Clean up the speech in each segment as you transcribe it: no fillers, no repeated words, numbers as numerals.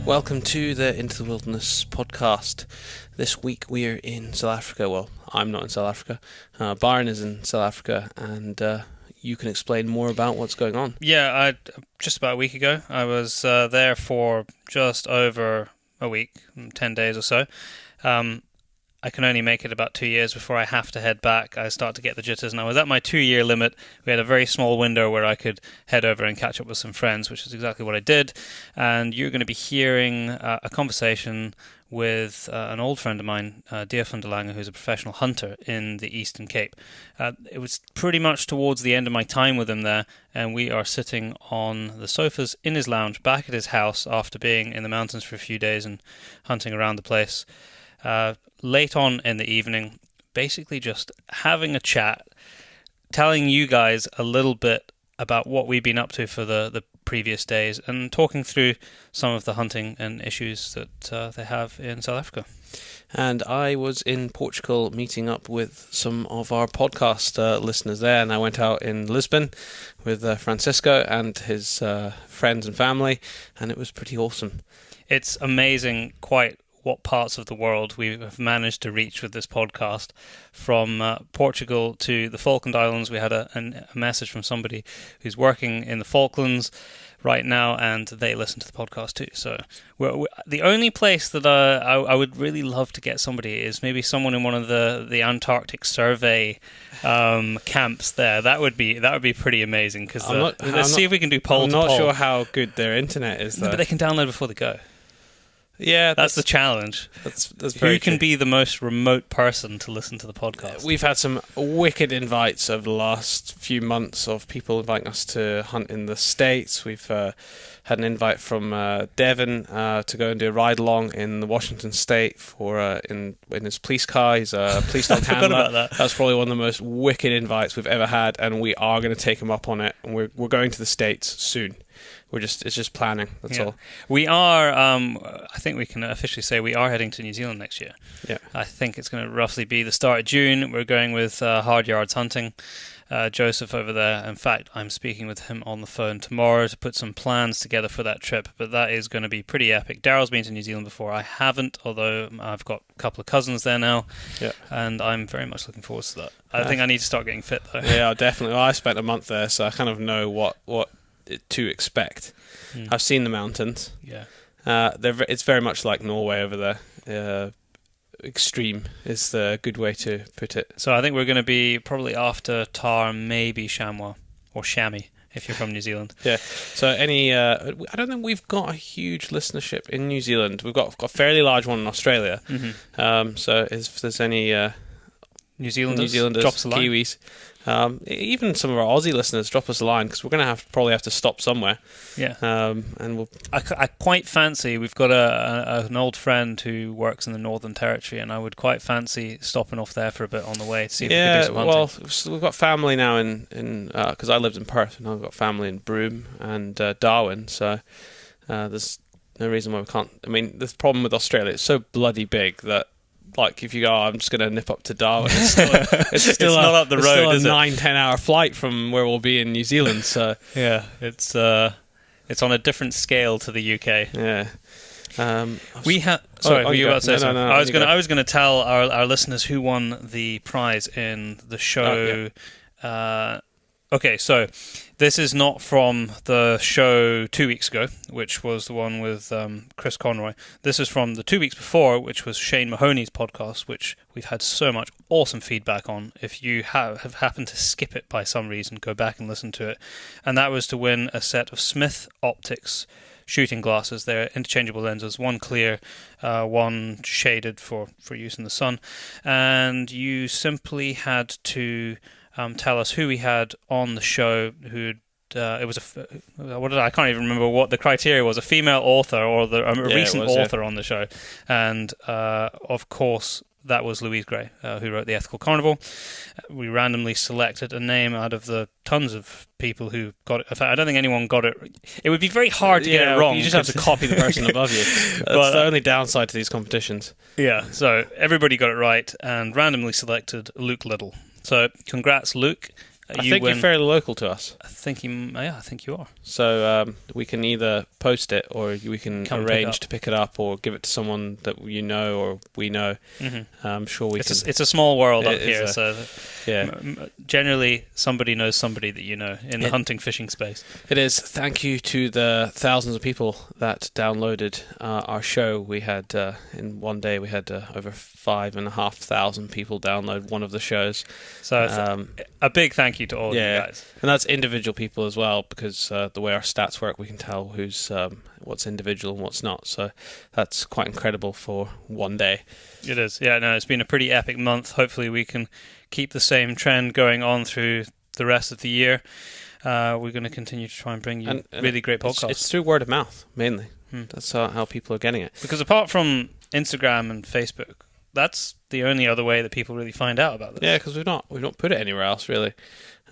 Welcome to the Into the Wilderness podcast. This week we are in South Africa. Well, I'm not in South Africa. Byron is in South Africa, and you can explain more about what's going on. Yeah, just about a week ago, I was there for just over a week, 10 days or so. I can only make it about 2 years before I have to head back. I start to get the jitters, and I was at my 2-year limit. We had a very small window where I could head over and catch up with some friends, which is exactly what I did. And you're going to be hearing a conversation with an old friend of mine, Deer van der Lange, who's a professional hunter in the Eastern Cape. It was pretty much towards the end of my time with him there, and we are sitting on the sofas in his lounge back at his house after being in the mountains for a few days and hunting around the place. Late on in the evening, basically just having a chat, telling you guys a little bit about what we've been up to for the previous days, and talking through some of the hunting and issues that they have in South Africa. And I was in Portugal meeting up with some of our podcast listeners there, and I went out in Lisbon with Francisco and his friends and family, and it was pretty awesome. It's amazing quite what parts of the world we have managed to reach with this podcast. From Portugal to the Falkland Islands, we had a message from somebody who's working in the Falklands right now, and they listen to the podcast too. So we're the only place that I would really love to get somebody is maybe someone in one of the Antarctic survey camps there. That would be pretty amazing, because let's see if we can do poll to poll. I'm not sure how good their internet is, though. No, but they can download before they go. Yeah, that's the challenge. That's very Who can be the most remote person to listen to the podcast? We've had some wicked invites over the last few months of people inviting us to hunt in the States. We've had an invite from Devon to go and do a ride along in the Washington State for in his police car. He's a police dog handler. Forgot about that. That's probably one of the most wicked invites we've ever had, and we are going to take him up on it. And we're going to the States soon. It's just planning. That's all. We are. I think we can officially say we are heading to New Zealand next year. Yeah. I think it's going to roughly be the start of June. We're going with Hard Yards Hunting. Joseph over there. In fact, I'm speaking with him on the phone tomorrow to put some plans together for that trip. But that is going to be pretty epic. Daryl's been to New Zealand before. I haven't, although I've got a couple of cousins there now. Yeah. And I'm very much looking forward to that. I think I need to start getting fit though. Yeah, definitely. Well, I spent a month there, so I kind of know what to expect. I've seen the mountains. Yeah, it's very much like Norway over there. Extreme is the good way to put it. So I think we're going to be probably after Tar, maybe Chamois or Chamois if you're from New Zealand. Yeah. So I don't think we've got a huge listenership in New Zealand. We've got a fairly large one in Australia. Mm-hmm. So if there's any New Zealanders, drop us a line. Kiwis. Even some of our Aussie listeners, drop us a line, because we're going to probably have to stop somewhere. Yeah. And we'll. I quite fancy. We've got an old friend who works in the Northern Territory, and I would quite fancy stopping off there for a bit on the way to see if we can do some hunting. Well, we've got family now in because I lived in Perth, and I've got family in Broome and Darwin. So there's no reason why we can't. I mean, the problem with Australia, it's so bloody big that. Like, if you go, I'm just going to nip up to Darwin. It's not up the road, is it? It's a 9-10 hour flight from where we'll be in New Zealand. So yeah, it's on a different scale to the UK. Yeah. We have. Sorry, were you about to say something? No, I was going to tell our listeners who won the prize in the show. Okay, so this is not from the show 2 weeks ago, which was the one with Chris Conroy. This is from the 2 weeks before, which was Shane Mahoney's podcast, which we've had so much awesome feedback on. If you have happened to skip it by some reason, go back and listen to it. And that was to win a set of Smith Optics shooting glasses. They're interchangeable lenses, one clear, one shaded for use in the sun. And you simply had to... tell us who we had on the show. It was I can't even remember what the criteria was. A female author or a recent author on the show, and of course that was Louise Gray, who wrote The Ethical Carnivore. We randomly selected a name out of the tons of people who got it. In fact, I don't think anyone got it. It would be very hard to get it wrong. You just have to copy the person above you. That's the only downside to these competitions. Yeah, so everybody got it right and randomly selected Luke Little. So congrats, Luke. I think you're fairly local to us. I think you are. So we can either post it or we can arrange to pick it up or give it to someone that you know or we know. Mm-hmm. I'm sure we can. It's a small world up here, so generally somebody knows somebody that you know in the hunting fishing space. It is. Thank you to the thousands of people that downloaded our show. We had in one day we had over 5,500 people download one of the shows. So a big thank you to all of you guys. And that's individual people as well, because the way our stats work, we can tell who's what's individual and what's not. So that's quite incredible for one day. It is. Yeah, no, it's been a pretty epic month. Hopefully we can keep the same trend going on through the rest of the year. We're going to continue to try and bring you really great podcasts. It's through word of mouth, mainly. That's how people are getting it. Because apart from Instagram and Facebook, that's the only other way that people really find out about this. Yeah, because we've not put it anywhere else, really.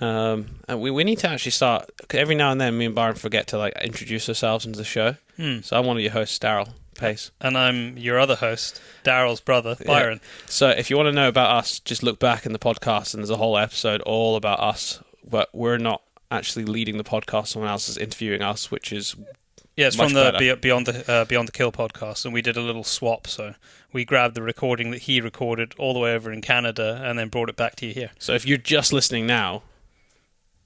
And we need to actually start. Every now and then, me and Byron forget to introduce ourselves into the show. So I'm one of your hosts, Daryl Pace, and I'm your other host, Daryl's brother, Byron. Yeah. So if you want to know about us, just look back in the podcast, and there's a whole episode all about us. But we're not actually leading the podcast; someone else is interviewing us, which is it's from the Beyond the Kill podcast, and we did a little swap. So we grabbed the recording that he recorded all the way over in Canada, and then brought it back to you here. So if you're just listening now,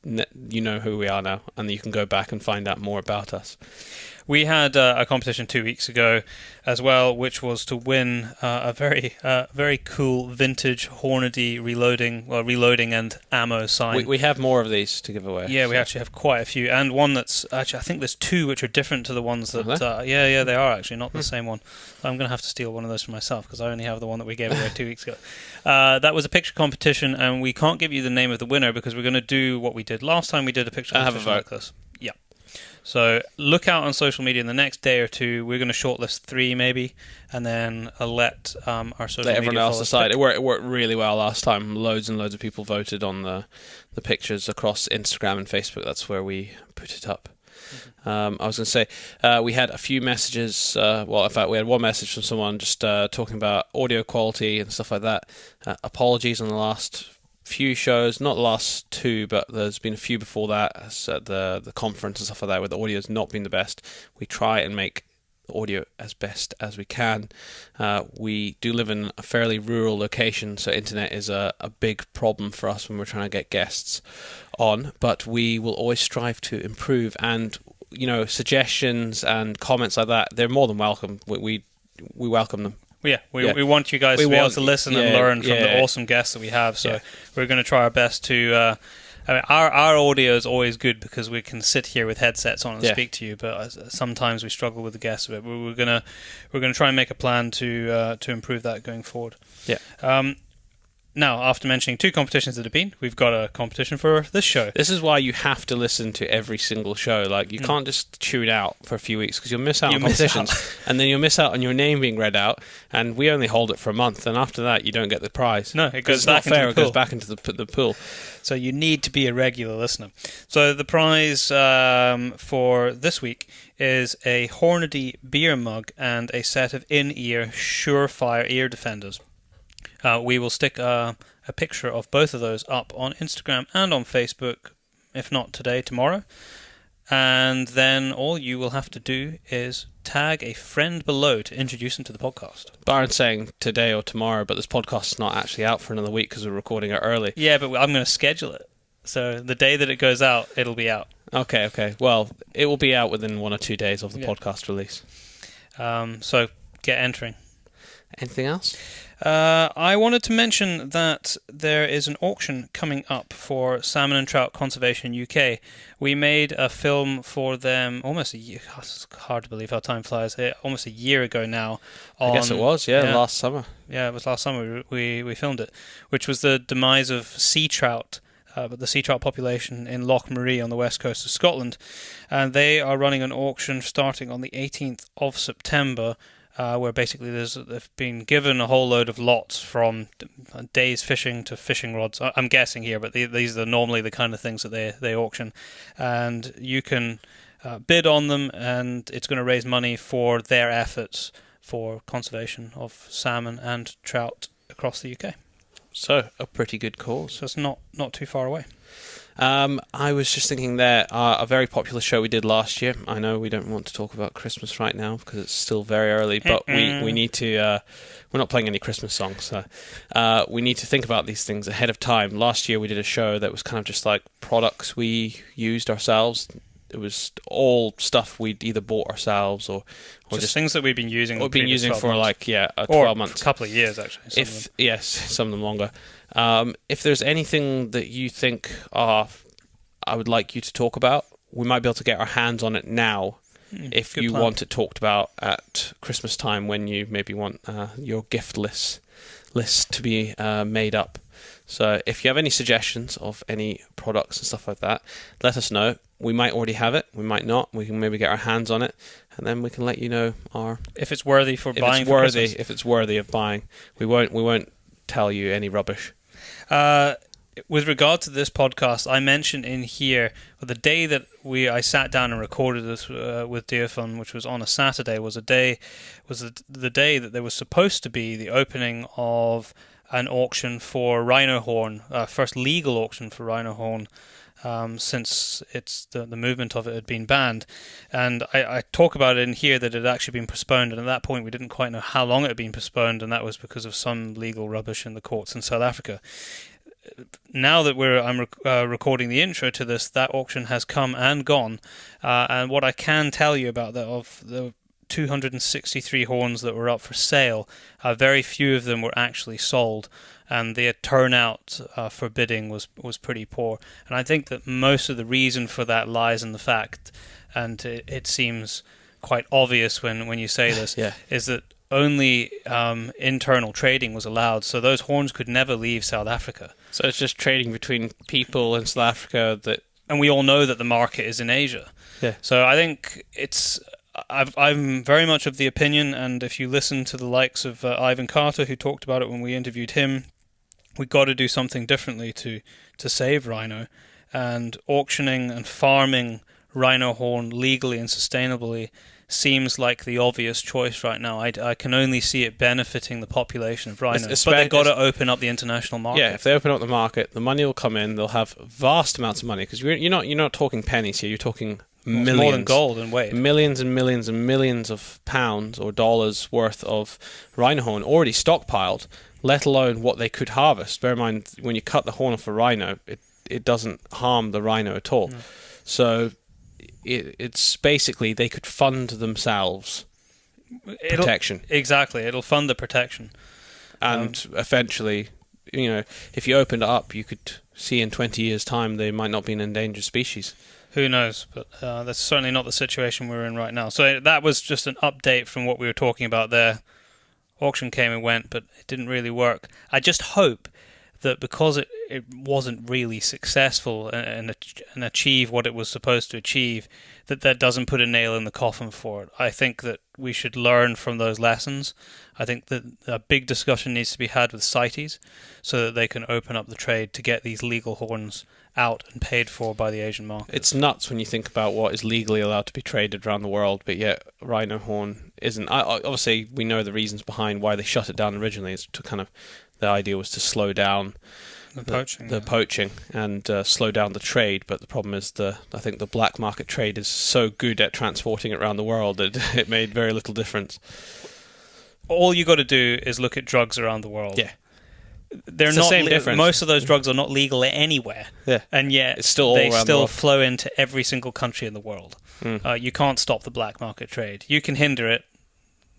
you know who we are now, and you can go back and find out more about us. We had a competition 2 weeks ago as well, which was to win a very cool vintage Hornady reloading and ammo sign. We have more of these to give away. Yeah, we actually have quite a few, and one that's actually, I think there's two which are different to the ones that. They are actually not the same one. I'm going to have to steal one of those for myself because I only have the one that we gave away 2 weeks ago. That was a picture competition, and we can't give you the name of the winner because we're going to do what we did last time. We did a picture competition like this. Yeah. So look out on social media in the next day or two. We're going to shortlist 3 maybe, and then let our social media everyone else decide. It worked really well last time. Loads and loads of people voted on the pictures across Instagram and Facebook. That's where we put it up. I was going to say, we had a few messages. In fact, we had one message from someone just talking about audio quality and stuff like that. Apologies on the last few shows, not the last 2, but there's been a few before that, at the conference and stuff like that, where the audio's not been the best. We try and make the audio as best as we can. We do live in a fairly rural location, so internet is a big problem for us when we're trying to get guests on, but we will always strive to improve, and suggestions and comments like that, they're more than welcome. We welcome them. We want you guys to be able to listen and learn from the awesome guests that we have. So we're going to try our best to. Our audio is always good because we can sit here with headsets on and speak to you. But sometimes we struggle with the guests a bit. We're gonna try and make a plan to improve that going forward. Yeah. Now, after mentioning 2 competitions that have been, we've got a competition for this show. This is why you have to listen to every single show. You can't just tune out for a few weeks because you'll miss out on competitions. And then you'll miss out on your name being read out. And we only hold it for a month. And after that, you don't get the prize. No, it goes back into the pool. It goes back into the pool. So you need to be a regular listener. So the prize for this week is a Hornady beer mug and a set of in-ear Surefire ear defenders. We will stick a picture of both of those up on Instagram and on Facebook, if not today, tomorrow. And then all you will have to do is tag a friend below to introduce them to the podcast. Byron's saying today or tomorrow, but this podcast's not actually out for another week because we're recording it early. Yeah, but I'm going to schedule it. So the day that it goes out, it'll be out. Okay. Well, it will be out within 1 or 2 days of the podcast release. So get entering. Anything else? I wanted to mention that there is an auction coming up for Salmon and Trout Conservation UK. We made a film for them almost a year. It's hard to believe how time flies. Almost a year ago now. I guess it was, last summer. Yeah, it was last summer we filmed it, which was the demise of sea trout. But the sea trout population in Loch Marie on the west coast of Scotland. And they are running an auction starting on the 18th of September. where basically they've been given a whole load of lots from days fishing to fishing rods. I'm guessing here, but these are normally the kind of things that they auction, and you can bid on them, and it's going to raise money for their efforts for conservation of salmon and trout across the UK. So, a pretty good cause. So it's not too far away. I was just thinking there, a very popular show we did last year. I know we don't want to talk about Christmas right now because it's still very early, but we need to... we're not playing any Christmas songs, so we need to think about these things ahead of time. Last year we did a show that was kind of just like products we used ourselves. It was all stuff we'd either bought ourselves or just things that we've been using. Or been using for months. 12 months. A couple of years, actually. Some of them longer. If there's anything that you think I would like you to talk about, we might be able to get our hands on it now if you want it talked about at Christmas time when you maybe want your gift list to be made up. So if you have any suggestions of any products and stuff like that, let us know. We might already have it, we might not. We can maybe get our hands on it, and then we can let you know if it's worthy for buying. If it's worthy of buying, we won't tell you any rubbish. With regard to this podcast, I mentioned in here the day that I sat down and recorded this with Deerfun, which was on a Saturday, was the day that there was supposed to be the opening of an auction for rhino horn, first legal auction for rhino horn. Since the movement of it had been banned. And I talk about it in here that it had actually been postponed, and at that point we didn't quite know how long it had been postponed, and that was because of some legal rubbish in the courts in South Africa. Now that I'm recording the intro to this, that auction has come and gone, and what I can tell you about that, of the 263 horns that were up for sale, very few of them were actually sold, and the turnout for bidding was pretty poor. And I think that most of the reason for that lies in the fact, and it seems quite obvious when you say this, is that only internal trading was allowed, so those horns could never leave South Africa. So it's just trading between people in South Africa and we all know that the market is in Asia. Yeah. So I think I'm very much of the opinion, and if you listen to the likes of Ivan Carter, who talked about it when we interviewed him, we've got to do something differently to save rhino, and auctioning and farming rhino horn legally and sustainably seems like the obvious choice right now. I can only see it benefiting the population of rhinos, but they've got to open up the international market. Yeah, if they open up the market, the money will come in. They'll have vast amounts of money, because you're not talking pennies here. You're talking millions, more than gold in weight. Millions and millions and millions of pounds or dollars worth of rhino horn already stockpiled, let alone what they could harvest. Bear in mind, when you cut the horn off a rhino, it doesn't harm the rhino at all. No. So it's basically they could fund themselves protection. Exactly, it'll fund the protection. And eventually, if you opened it up, you could see in 20 years' time they might not be an endangered species. Who knows, but that's certainly not the situation we're in right now. So that was just an update from what we were talking about there. Auction came and went, but it didn't really work. I just hope that because it wasn't really successful and achieve what it was supposed to achieve, that doesn't put a nail in the coffin for it. I think that we should learn from those lessons. I think that a big discussion needs to be had with CITES so that they can open up the trade to get these legal horns out and paid for by the Asian market. It's nuts when you think about what is legally allowed to be traded around the world, but yet rhino horn isn't. Obviously, we know the reasons behind why they shut it down originally. It's to kind of, the idea was to slow down the poaching and slow down the trade, but the problem is I think the black market trade is so good at transporting it around the world that it made very little difference. All you got to do is look at drugs around the world. Yeah. They're it's not the same difference. Most of those drugs are not legal anywhere. Yeah. And yet it's still they still flow into every single country in the world. You can't stop the black market trade. You can hinder it,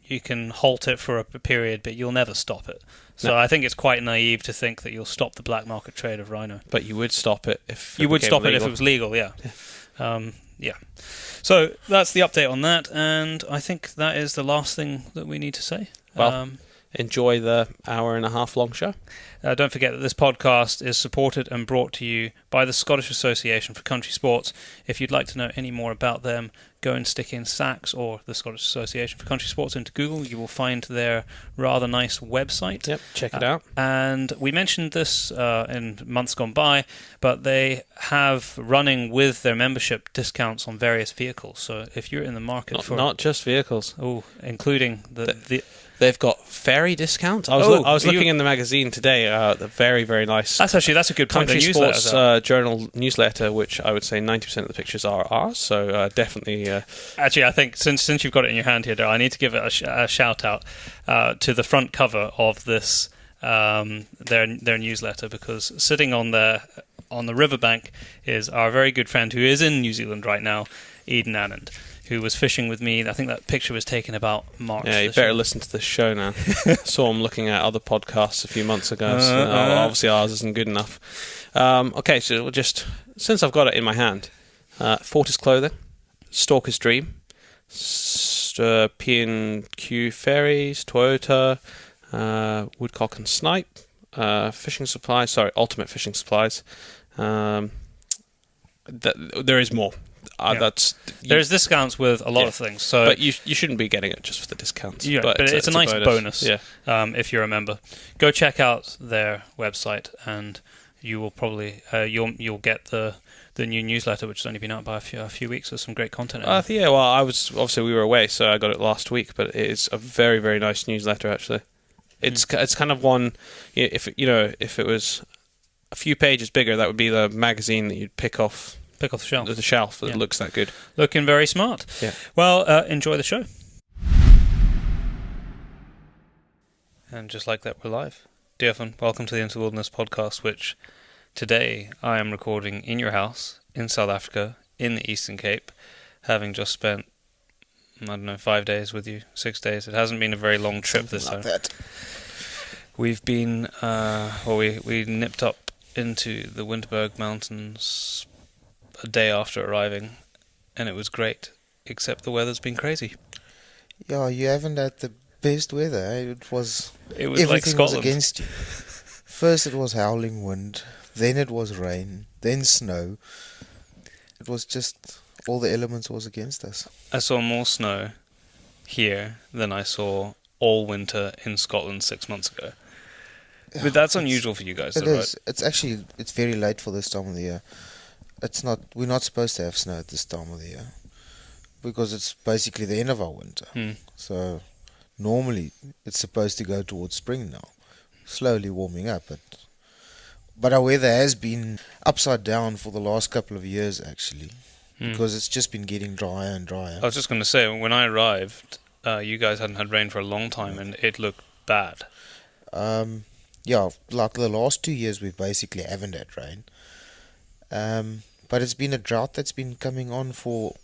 you can halt it for a period, but you'll never stop it. So I think it's quite naive to think that you'll stop the black market trade of rhino. But you would stop it if you would stop it if it was legal. Yeah. So that's the update on that, and I think that is the last thing that we need to say. Well, enjoy the hour-and-a-half-long show. Don't forget that this podcast is supported and brought to you by the Scottish Association for Country Sports. If you'd like to know any more about them, go and stick in SACS or the Scottish Association for Country Sports into Google. You will find their rather nice website. Yep, check it out. And we mentioned this in months gone by, but they have running with their membership discounts on various vehicles. So if you're in the market not just vehicles, including the they've got ferry discounts. I was looking in the magazine today. The very, very nice. That's a good point. Country Sports Journal newsletter, which I would say 90% of the pictures are ours. So definitely. Actually, I think since you've got it in your hand here, Darryl, I need to give it a shout out to the front cover of this their newsletter, because sitting on the riverbank is our very good friend who is in New Zealand right now, Eden Anand, who was fishing with me. I think that picture was taken about March. Yeah, you better listen to this show now. Saw him looking at other podcasts a few months ago. Obviously ours isn't good enough. Okay, so we'll just, since I've got it in my hand, Fortis Clothing, Stalker's Dream, P&Q Ferries, Toyota, Woodcock and Snipe, Fishing Supplies, Ultimate Fishing Supplies. There is more. There's discounts with a lot of things, but you shouldn't be getting it just for the discounts. Yeah, but it's a nice bonus. If you're a member, go check out their website, and you will probably you'll get the new newsletter, which has only been out by a few weeks, with some great content. Well, we were away, so I got it last week, but it is a very, very nice newsletter. Actually, it's kind of one. If it was a few pages bigger, that would be the magazine that you'd pick off the shelf. The shelf that looks that good. Looking very smart. Yeah. Well, enjoy the show. And just like that, we're live. Dear fun, welcome to the Into the Wilderness podcast, which today I am recording in your house in South Africa, in the Eastern Cape, having just spent, 5 days with you, 6 days. It hasn't been a very long trip this time. We've been, we nipped up into the Winterberg Mountains a day after arriving, and it was great, except the weather's been crazy. Yeah, you haven't had the best weather. It was everything like Scotland. was against you. First it was howling wind, then it was rain, then snow. It was just all the elements was against us. I saw more snow here than I saw all winter in Scotland 6 months ago. But that's unusual for you guys, though, right? It's very late for this time of the year. We're not supposed to have snow at this time of the year, because it's basically the end of our winter. So normally it's supposed to go towards spring now, slowly warming up. But our weather has been upside down for the last couple of years, actually, because it's just been getting drier and drier. I was just going to say, when I arrived, you guys hadn't had rain for a long time, and it looked bad. Like the last 2 years we basically haven't had rain. But it's been a drought that's been coming on for,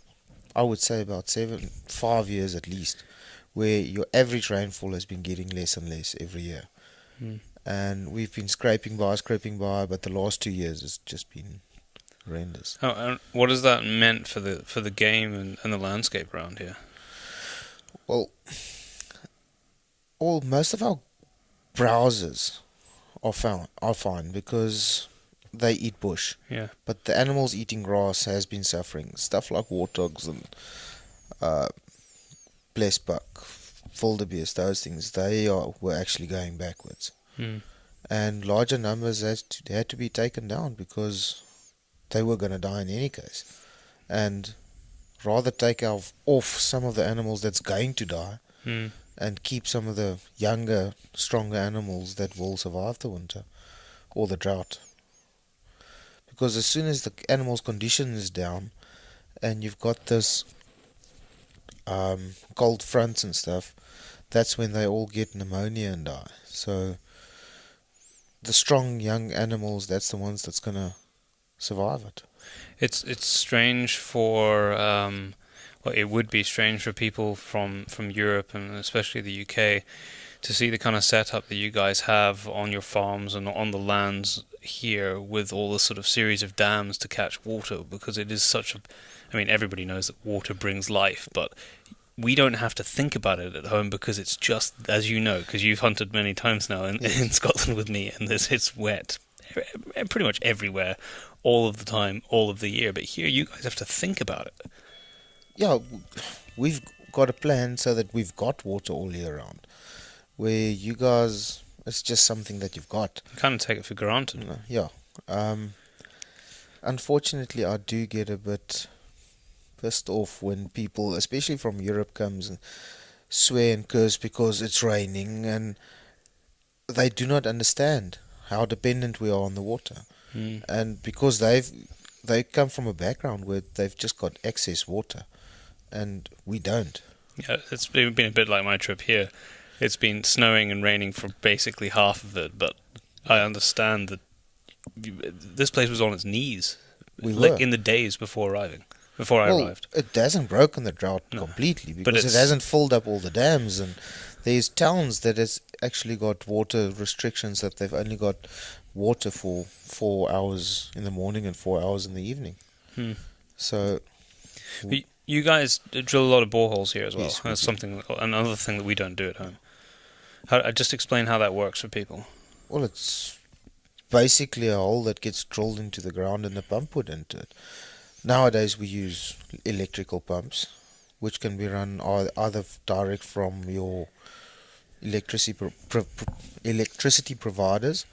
I would say, about 5 years at least, where your average rainfall has been getting less and less every year. And we've been scraping by, but the last 2 years it's just been horrendous. Oh, and what has that meant for the game and the landscape around here? Well, most of our browsers are fine because they eat bush. Yeah. But the animals eating grass has been suffering. Stuff like warthogs and blessbuck, wildebeest, those things, were actually going backwards. And larger numbers had to be taken down because they were going to die in any case. And rather take off some of the animals that's going to die and keep some of the younger, stronger animals that will survive the winter or the drought. Because as soon as the animal's condition is down and you've got this cold fronts and stuff, that's when they all get pneumonia and die. So the strong young animals, that's the ones that's going to survive it. It's strange for it would be strange for people from Europe and especially the UK to see the kind of setup that you guys have on your farms and on the lands here, with all the sort of series of dams to catch water, because it is such a, everybody knows that water brings life, but we don't have to think about it at home because it's just, as you know, because you've hunted many times now in Scotland with me, and it's wet pretty much everywhere, all of the time, all of the year. But here you guys have to think about it. yeah, we've got a plan so that we've got water all year round. Where you guys, it's just something that you've got. You kind of take it for granted. Yeah. Unfortunately, I do get a bit pissed off when people, especially from Europe, comes and swear and curse because it's raining, and they do not understand how dependent we are on the water. And because they come from a background where they've just got excess water, and we don't. Yeah, it's been a bit like my trip here. It's been snowing and raining for basically half of it, but I understand that this place was on its knees in the days before I arrived. It hasn't broken the drought completely because it hasn't filled up all the dams, and there's towns that has actually got water restrictions that they've only got water for 4 hours in the morning and 4 hours in the evening. So you guys drill a lot of boreholes here as well. Yes, That's another thing that we don't do at home. Just explain how that works for people. Well, it's basically a hole that gets drilled into the ground and a pump put into it. Nowadays we use electrical pumps, which can be run either direct from your electricity providers,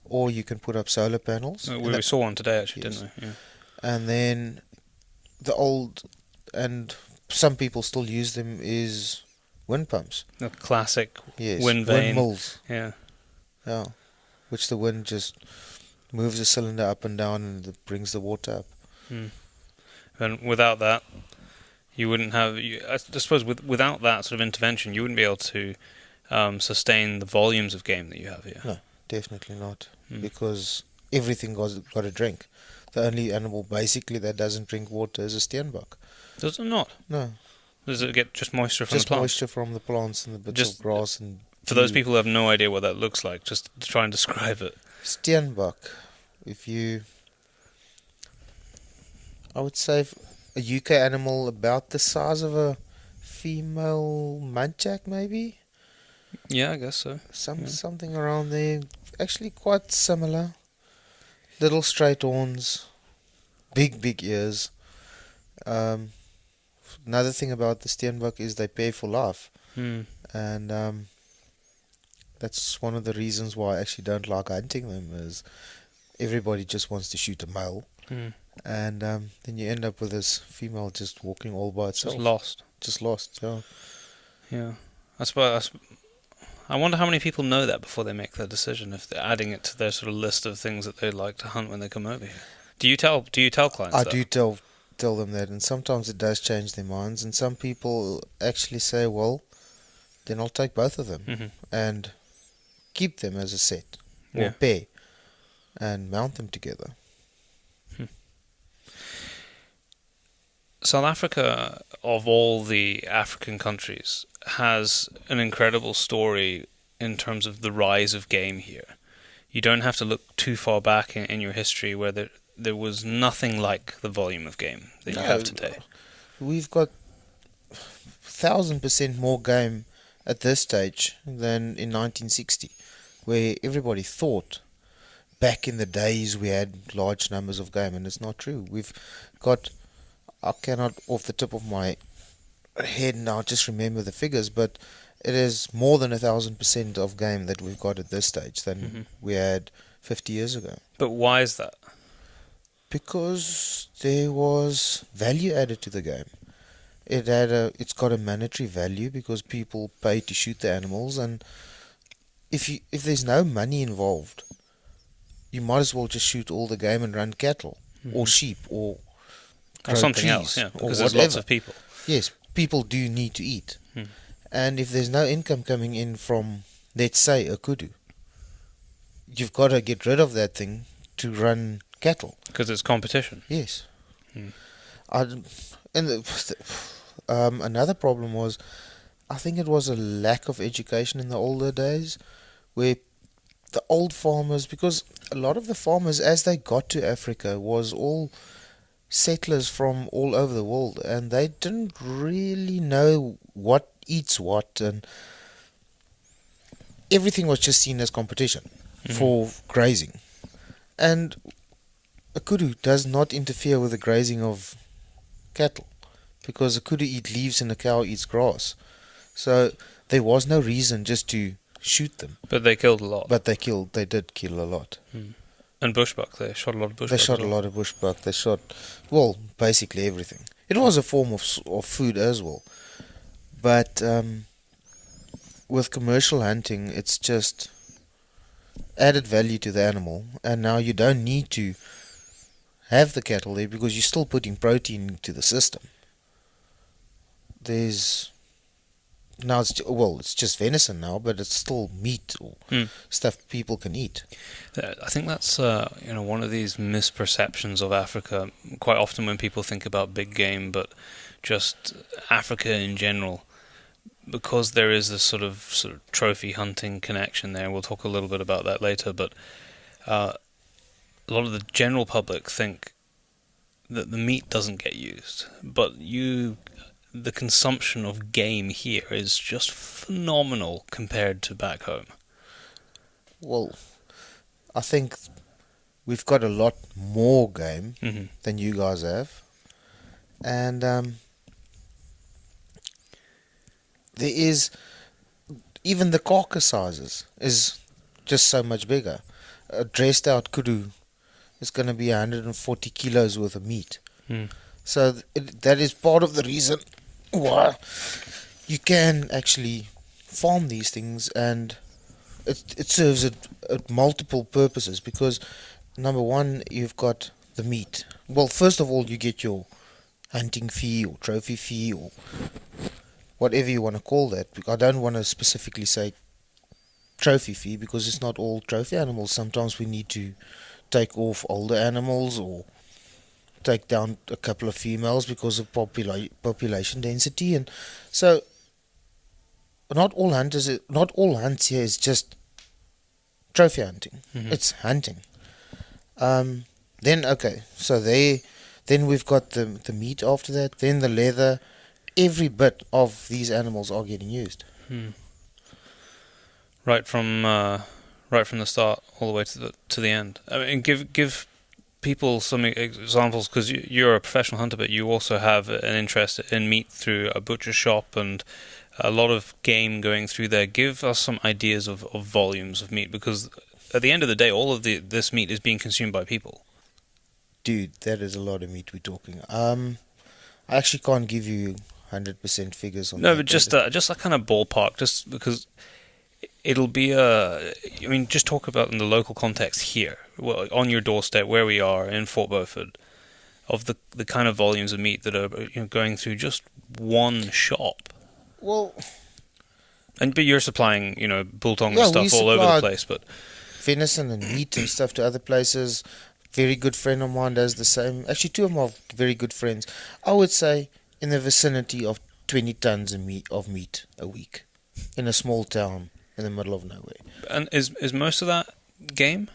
or you can put up solar panels. We saw one today, actually, didn't we? Yeah. And then and some people still use them, is wind pumps. The classic wind vane. Windmills. Yeah. Yeah. Which the wind just moves the cylinder up and down and it brings the water up. And without that, you wouldn't have... I suppose without that sort of intervention, you wouldn't be able to sustain the volumes of game that you have here. No, definitely not. Because everything got a drink. The only animal basically that doesn't drink water is a steenbok. Does it not? No. Does it get just moisture from the plants? Just moisture from the plants and the bits of grass. And for those people who have no idea what that looks like, just to try and describe it. Steenbok, I would say a UK animal about the size of a female muntjac, maybe? Yeah, I guess so. Something around there. Actually quite similar. Little straight horns, big ears. Another thing about the steenbok is they pair for life. And that's one of the reasons why I actually don't like hunting them, is everybody just wants to shoot a male. And then you end up with this female just walking all by itself. Just lost, yeah. Yeah. I suppose... I wonder how many people know that before they make their decision, if they're adding it to their sort of list of things that they'd like to hunt when they come over here. Do you tell clients I that? do tell them that, and sometimes it does change their minds, and some people actually say, well, then I'll take both of them and keep them as a set or pair and mount them together. South Africa, of all the African countries, has an incredible story in terms of the rise of game here. You don't have to look too far back in your history where there was nothing like the volume of game that you have today. We've got 1,000% more game at this stage than in 1960, where everybody thought back in the days we had large numbers of game, and it's not true. We've got... I cannot, off the tip of my head now, just remember the figures, but it is more than 1,000% of game that we've got at this stage than we had 50 years ago. But why is that? Because there was value added to the game. It's got a monetary value because people pay to shoot the animals, and if there's no money involved, you might as well just shoot all the game and run cattle or sheep or something else, because there's lots of people. Yes, people do need to eat. And if there's no income coming in from, let's say, a kudu, you've got to get rid of that thing to run cattle. Because it's competition. Yes. Another problem was, I think it was a lack of education in the older days, where the old farmers, because a lot of the farmers, as they got to Africa, was all settlers from all over the world, and they didn't really know what eats what, and everything was just seen as competition for grazing. And a kudu does not interfere with the grazing of cattle. because a kudu eat leaves and a cow eats grass. So there was no reason just to shoot them. But they killed a lot. But they did kill a lot. And bushbuck, they shot a lot of bushbuck. They shot a lot of bushbuck. They shot, well, basically everything. It was a form of food as well. But with commercial hunting, it's just added value to the animal. And now you don't need to have the cattle there because you're still putting protein into the system. It's just venison now, but it's still meat or stuff people can eat. I think that's one of these misperceptions of Africa. Quite often when people think about big game, but just Africa in general, because there is this sort of trophy hunting connection there. We'll talk a little bit about that later, but a lot of the general public think that the meat doesn't get used, but the consumption of game here is just phenomenal compared to back home. Well, I think we've got a lot more game than you guys have. And there is, even the carcass sizes is just so much bigger. A dressed out kudu is going to be 140 kilos worth of meat. So that is part of the reason why you can actually farm these things, and it serves at multiple purposes, because number one, you've got the meat. Well, first of all, you get your hunting fee or trophy fee or whatever you want to call that. I don't want to specifically say trophy fee because it's not all trophy animals. Sometimes we need to take off older animals or take down a couple of females because of population density, and so not all hunts here is just trophy hunting. It's hunting. Then we've got the meat after that, then the leather. Every bit of these animals are getting used. Right from the start all the way to the end. I mean, give people some examples, because you're a professional hunter, but you also have an interest in meat through a butcher shop and a lot of game going through there. Give us some ideas of volumes of meat, because at the end of the day, all of this meat is being consumed by people. Dude, that is a lot of meat we're talking. I actually can't give you 100% figures on that. No, but just a kind of ballpark, just because it'll be just talk about in the local context here, well, on your doorstep where we are in Fort Beaufort, of the kind of volumes of meat that are going through just one shop. Well, but you're supplying biltong and stuff all over the place, but venison and meat and stuff to other places. Very good friend of mine does the same. Actually, two of my very good friends. I would say in the vicinity of 20 tons of meat a week in a small town in the middle of nowhere. And is most of that game?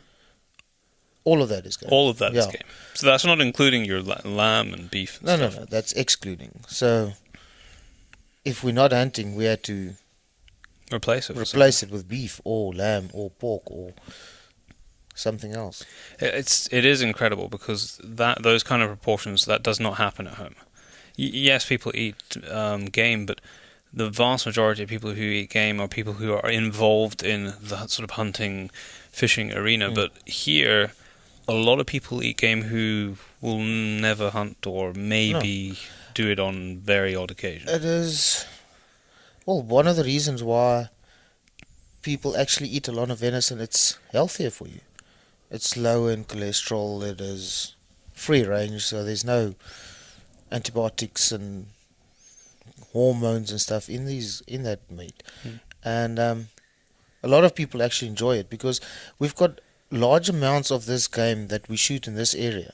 All of that is game. All of that is game. So that's not including your lamb and beef and stuff. No, that's excluding. So if we're not hunting, we had to replace it with beef or lamb or pork or something else. It is incredible, because those kind of proportions, that does not happen at home. Yes, people eat game, but the vast majority of people who eat game are people who are involved in the sort of hunting, fishing arena. But here, a lot of people eat game who will never hunt or maybe do it on very odd occasions. It is, well, one of the reasons why people actually eat a lot of venison. It's healthier for you. It's low in cholesterol. It is free range, so there's no antibiotics and hormones and stuff in that meat. And a lot of people actually enjoy it, because we've got large amounts of this game that we shoot in this area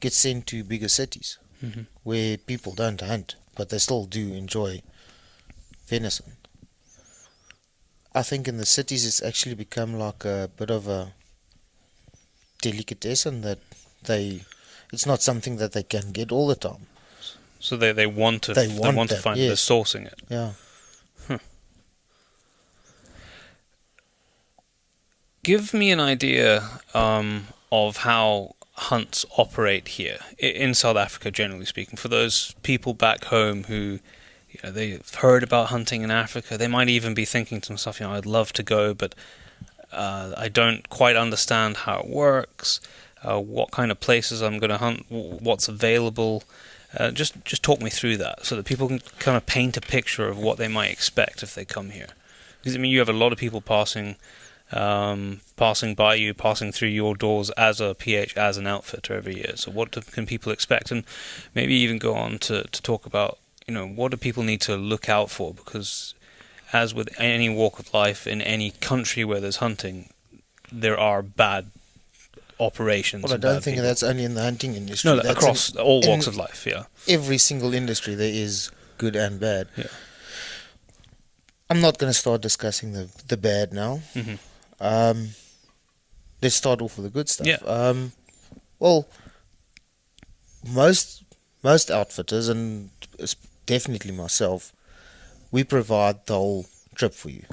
get sent to bigger cities where people don't hunt, but they still do enjoy venison. I think in the cities it's actually become like a bit of a delicatessen that it's not something that they can get all the time. So they want to find they're sourcing it. Yeah. Give me an idea of how hunts operate here in South Africa, generally speaking? For those people back home who, they've heard about hunting in Africa, they might even be thinking to themselves, I'd love to go, but I don't quite understand how it works, what kind of places I'm going to hunt, what's available. Just talk me through that so that people can kind of paint a picture of what they might expect if they come here. Because, you have a lot of people passing by you, passing through your doors as a PH, as an outfitter every year. So what can people expect? And maybe even go on to talk about, what do people need to look out for? Because as with any walk of life, in any country where there's hunting, there are bad operations. Well, I don't think that's only in the hunting industry. No, that's across all walks of life, yeah. Every single industry there is good and bad. Yeah. I'm not going to start discussing the bad now. Mm-hmm. Let's start off with the good stuff. Yeah. Well, most outfitters, and definitely myself, we provide the whole trip for you.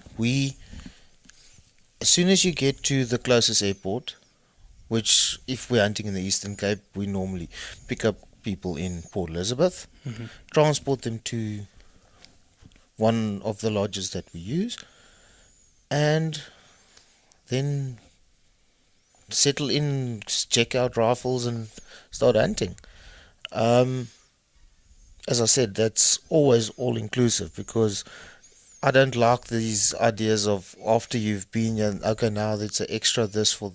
As soon as you get to the closest airport, which if we're hunting in the Eastern Cape, we normally pick up people in Port Elizabeth, transport them to one of the lodges that we use, and then settle in, check out rifles and start hunting. As I said, that's always all inclusive, because I don't like these ideas of after you've been here, okay, now there's an extra this for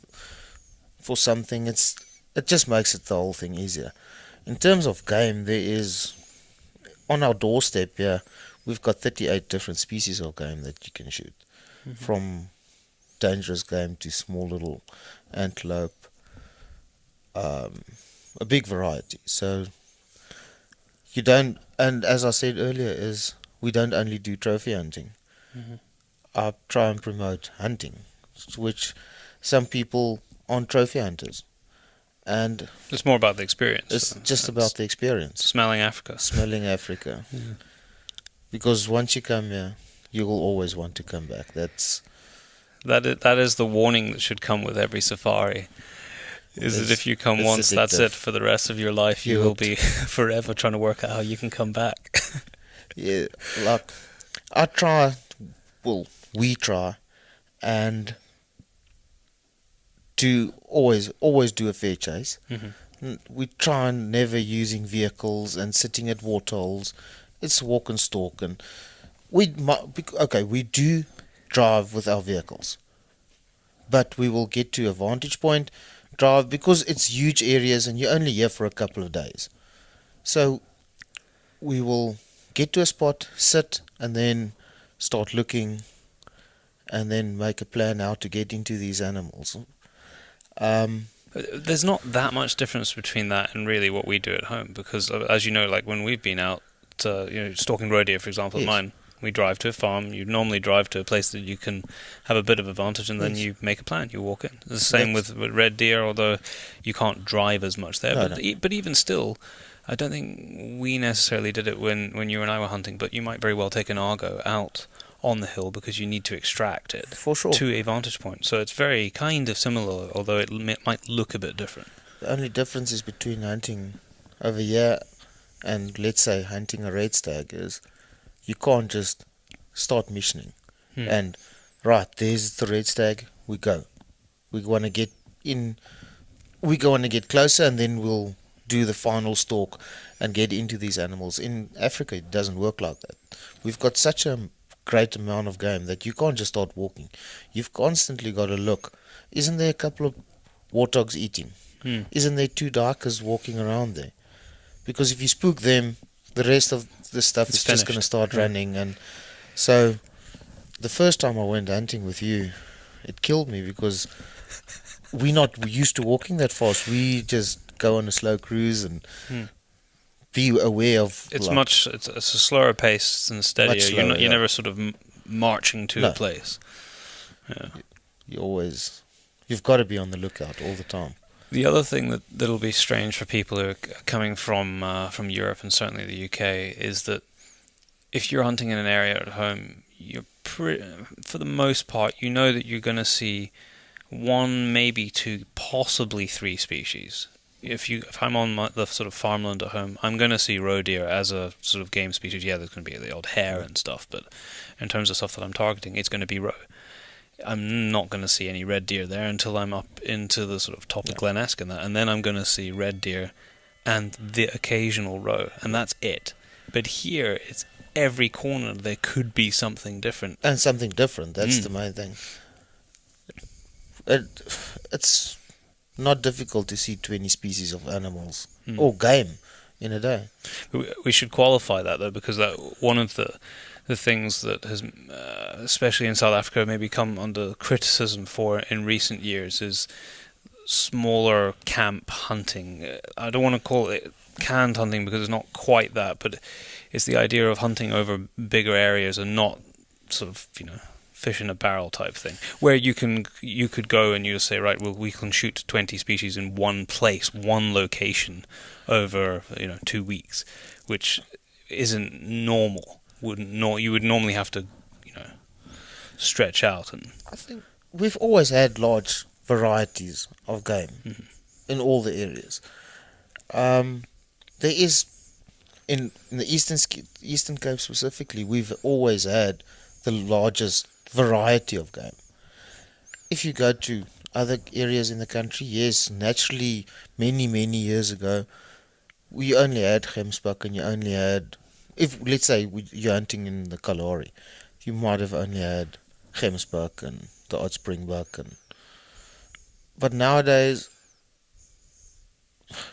something. It just makes it the whole thing easier. In terms of game, there is on our doorstep here, we've got 38 different species of game that you can shoot, from dangerous game to small little antelope, a big variety. So you don't, and as I said earlier, is we don't only do trophy hunting. I try and promote hunting, which some people aren't trophy hunters, and it's more about the experience. It's just about the experience. Smelling Africa. Yeah. Because once you come here, you will always want to come back. That is the warning that should come with every safari. Is that if you come once, addictive. That's it for the rest of your life. You will be forever trying to work out how you can come back. Yeah, like we try, and to always do a fair chase. We try and never using vehicles and sitting at waterholes. It's walk and stalk, and we do drive with our vehicles, but we will get to a vantage point, drive, because it's huge areas and you're only here for a couple of days. So we will get to a spot, sit, and then start looking, and then make a plan how to get into these animals. There's not that much difference between that and really what we do at home, because as you know, like when we've been out, stalking roe deer, for example, at mine, we drive to a farm. You normally drive to a place that you can have a bit of advantage, and then you make a plan. You walk in. It's the same with red deer, although you can't drive as much there. But even still, I don't think we necessarily did it when you and I were hunting, but you might very well take an Argo out on the hill because you need to extract it for sure to a vantage point. So it's very kind of similar, although it might look a bit different. The only difference is between hunting over here and, let's say, hunting a red stag is you can't just start missioning and right, there's the red stag, we go. We want to get in, we want to get closer, and then we'll do the final stalk and get into these animals. In Africa, it doesn't work like that. We've got such a great amount of game that you can't just start walking. You've constantly got to look. Isn't there a couple of warthogs eating? Isn't there 2 duikers walking around there? Because if you spook them, the rest of the stuff is just going to start running. And so the first time I went hunting with you, it killed me, because we're not used to walking that fast. We just go on a slow cruise and be aware of. It's a slower pace and steadier. You're never sort of marching to a place. Yeah. You've got to be on the lookout all the time. The other thing that'll be strange for people who are coming from Europe and certainly the UK is that if you're hunting in an area at home, you're for the most part, you know that you're going to see 1, maybe 2, possibly 3 species. if I'm on the sort of farmland at home, I'm going to see roe deer as a sort of game species. Yeah, there's going to be the odd hare and stuff, but in terms of stuff that I'm targeting, it's going to be roe. I'm not going to see any red deer there until I'm up into the sort of top of Glen Esk and that, and then I'm going to see red deer and the occasional roe, and that's it. But here, it's every corner there could be something different. And something different, that's the main thing. It's not difficult to see 20 species of animals or game in a day. We should qualify that, though, because that one of the things that has, especially in South Africa, maybe come under criticism for in recent years is smaller camp hunting. I don't want to call it canned hunting because it's not quite that, but it's the idea of hunting over bigger areas and not sort of, fish in a barrel type thing, where you could go and you say, right, well, we can shoot 20 species in one place, one location over 2 weeks, which isn't normal. You would normally have to stretch out. And I think we've always had large varieties of game in all the areas. There is in the Eastern Cape specifically, we've always had the largest variety of game. If you go to other areas in the country, yes, naturally, many years ago, we only had gemsbuck, and you only had, if let's say you're hunting in the Kalahari, you might have only had gemsbuck and the odd springbuck, but nowadays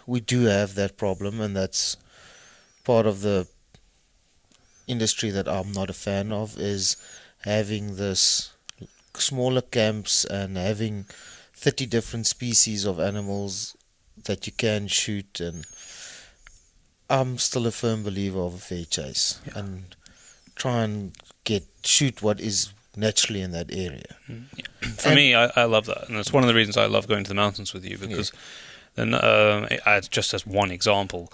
we do have that problem, and that's part of the industry that I'm not a fan of, is having this smaller camps and having 30 different species of animals that you can shoot. And I'm still a firm believer of a fair chase and try and shoot what is naturally in that area. For me, I love that, and it's one of the reasons I love going to the mountains with you, because then just as one example,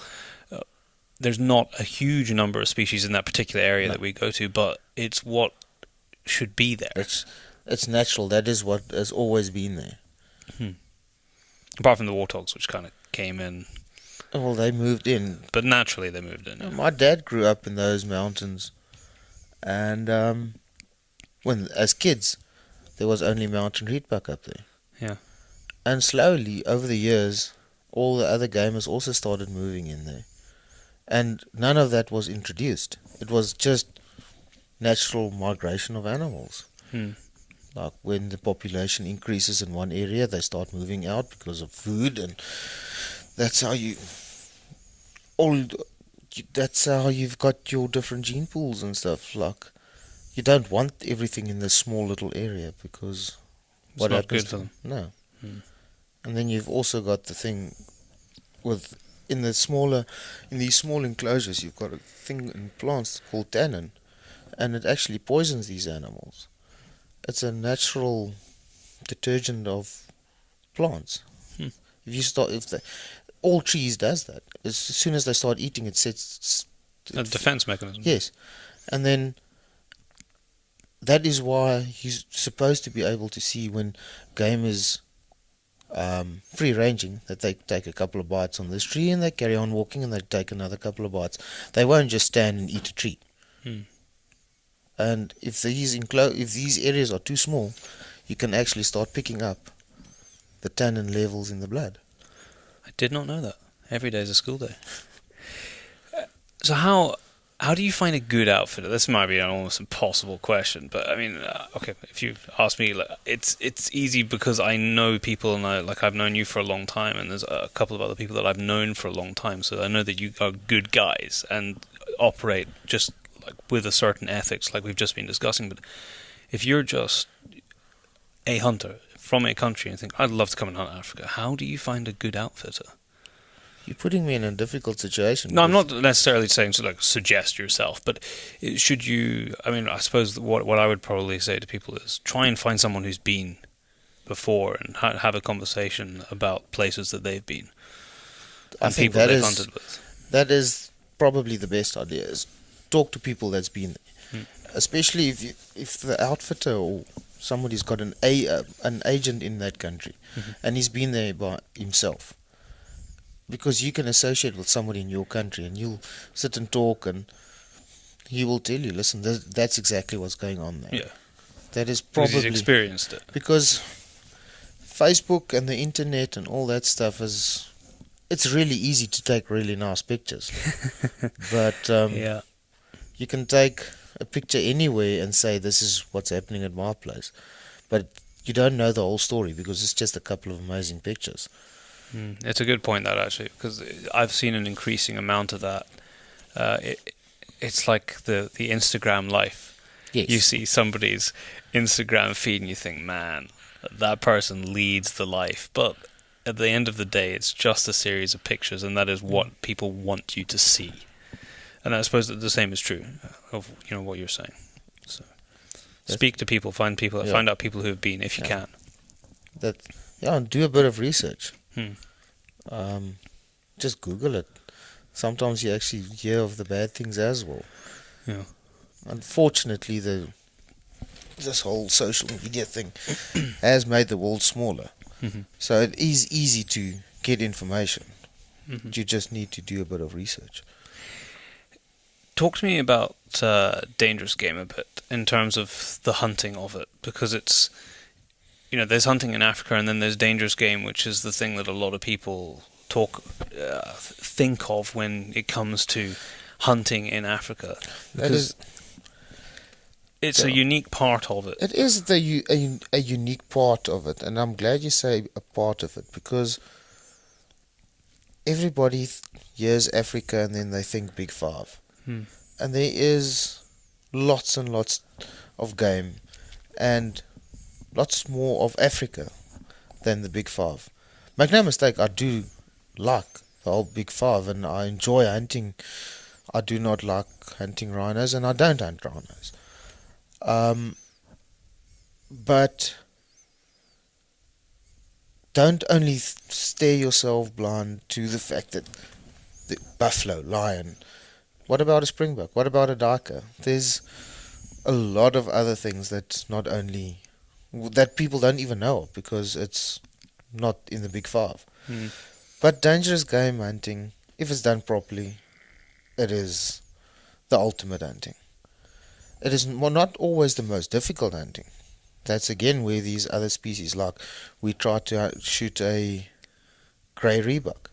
there's not a huge number of species in that particular area that we go to, but it's what should be there. It's natural. That is what has always been there. Apart from the warthogs, which kind of came in. Well, they moved in. But naturally they moved in. Yeah. My dad grew up in those mountains, and when as kids, there was only mountain reedbuck up there. Yeah. And slowly, over the years, all the other gamers also started moving in there. And none of that was introduced. It was just natural migration of animals. Like when the population increases in one area, they start moving out because of food, and that's how you've got your different gene pools and stuff. Like, you don't want everything in this small little area, because what happens to them? No. And then you've also got the thing with in these small enclosures, you've got a thing in plants called tannin, and it actually poisons these animals. It's a natural detergent of plants. All trees does that. As soon as they start eating, it sets a defense mechanism. Yes, and then that is why you're supposed to be able to see when game is free ranging, that they take a couple of bites on this tree and they carry on walking and they take another couple of bites. They won't just stand and eat a tree. And if these areas are too small, you can actually start picking up the tannin levels in the blood. I did not know that. Every day is a school day. So how do you find a good outfitter? This might be an almost impossible question, but I mean, okay, if you ask me, it's easy because I know people, and I've known you for a long time, and there's a couple of other people that I've known for a long time, so I know that you are good guys and operate just like with a certain ethics, like we've just been discussing. But if you're just a hunter from a country and think, I'd love to come and hunt Africa, how do you find a good outfitter? You're putting me in a difficult situation. No, I'm not necessarily saying to suggest yourself, but should you? I mean, I suppose what I would probably say to people is try and find someone who's been before and have a conversation about places that they've been and people they've hunted with. That is probably the best idea. Is talk to people that's been there, especially if the outfitter or somebody's got an agent in that country and he's been there by himself. because you can associate with somebody in your country, and you'll sit and talk, and he will tell you, listen, that's exactly what's going on there. Yeah. That is Because probably he's experienced it. because Facebook and the internet and all that stuff it's really easy to take really nice pictures. But Yeah. you can take a picture anywhere and say this is what's happening at my place. But you don't know the whole story because it's just a couple of amazing pictures. It's a good point, that, actually, because I've seen an increasing amount of that. It's like the Instagram life. Yes. You see somebody's Instagram feed and you think, man, that person leads the life. But at the end of the day, it's just a series of pictures, and that is what people want you to see. And I suppose that the same is true of what you're saying. So speak to people, find out people who have been, if you can. And do a bit of research. Hmm. Just Google it. Sometimes you actually hear of the bad things as well. Yeah. Unfortunately, this whole social media thing has made the world smaller. Mm-hmm. So it is easy to get information. Mm-hmm. You just need to do a bit of research. Talk to me about Dangerous Game a bit in terms of the hunting of it, because it's, there's hunting in Africa, and then there's Dangerous Game, which is the thing that a lot of people think of when it comes to hunting in Africa. It's a unique part of it. It is a unique part of it, and I'm glad you say a part of it, because everybody hears Africa and then they think Big Five. And there is lots and lots of game and lots more of Africa than the Big Five. Make no mistake, I do like the whole Big Five, and I enjoy hunting. I do not like hunting rhinos, and I don't hunt rhinos. But don't only stare yourself blind to the fact that the buffalo, lion. What about a springbok? What about a duiker? There's a lot of other things that people don't even know of because it's not in the Big Five. But dangerous game hunting, if it's done properly, it is the ultimate hunting. It is not always the most difficult hunting. That's again where these other species, like we try to shoot a grey rebuck.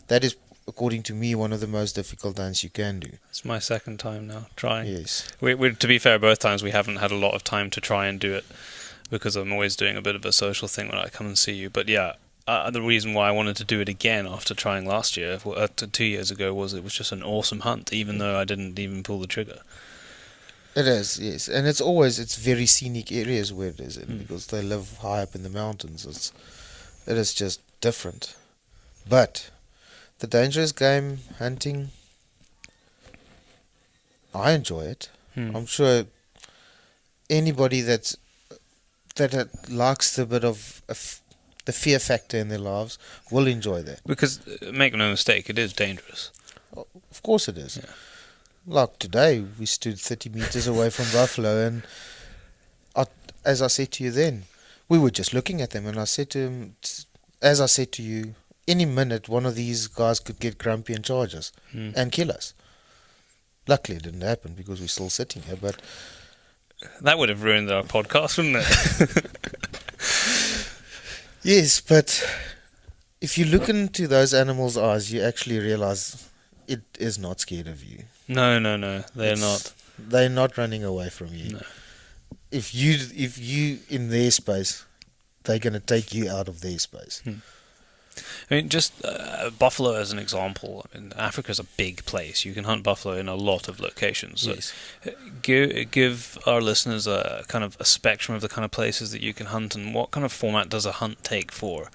That is, according to me, one of the most difficult hunts you can do. It's my second time now trying. Yes. We to be fair, both times we haven't had a lot of time to try and do it because I'm always doing a bit of a social thing when I come and see you. But yeah, the reason why I wanted to do it again after trying last year, 2 years ago, was it was just an awesome hunt, even though I didn't even pull the trigger. It is, yes. And it's very scenic areas where it is in, because they live high up in the mountains. It is just different. But the dangerous game hunting, I enjoy it. I'm sure anybody that likes the bit of the fear factor in their lives will enjoy that. Because, make no mistake, it is dangerous. Of course it is. Yeah. Like today, we stood 30 meters away from buffalo, and as I said to you then, we were just looking at them, and I said to him, as I said to you, any minute one of these guys could get grumpy and charge us and kill us. Luckily it didn't happen because we're still sitting here, but that would have ruined our podcast, wouldn't it? Yes, but if you look into those animals' eyes, you actually realize it is not scared of you. No, they're not. They're not running away from you. No. If you in their space, they're going to take you out of their space. I mean, just buffalo as an example. I mean, Africa's a big place. You can hunt buffalo in a lot of locations. Yes. So give our listeners a kind of a spectrum of the kind of places that you can hunt, and what kind of format does a hunt take for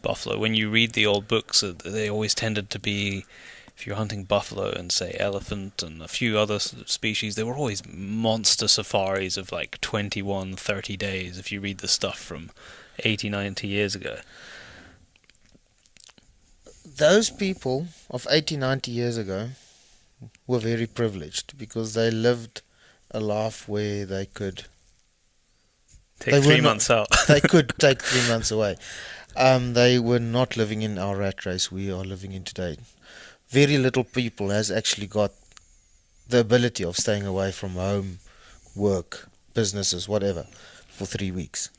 buffalo? When you read the old books, they always tended to be, if you're hunting buffalo and say elephant and a few other species, they were always monster safaris of like 21, 30 days if you read the stuff from 80, 90 years ago. Those people of 80, 90 years ago were very privileged because they lived a life where they could take 3 months out. They could take 3 months away. They were not living in our rat race we are living in today. Very little people has actually got the ability of staying away from home, work, businesses, whatever, for 3 weeks.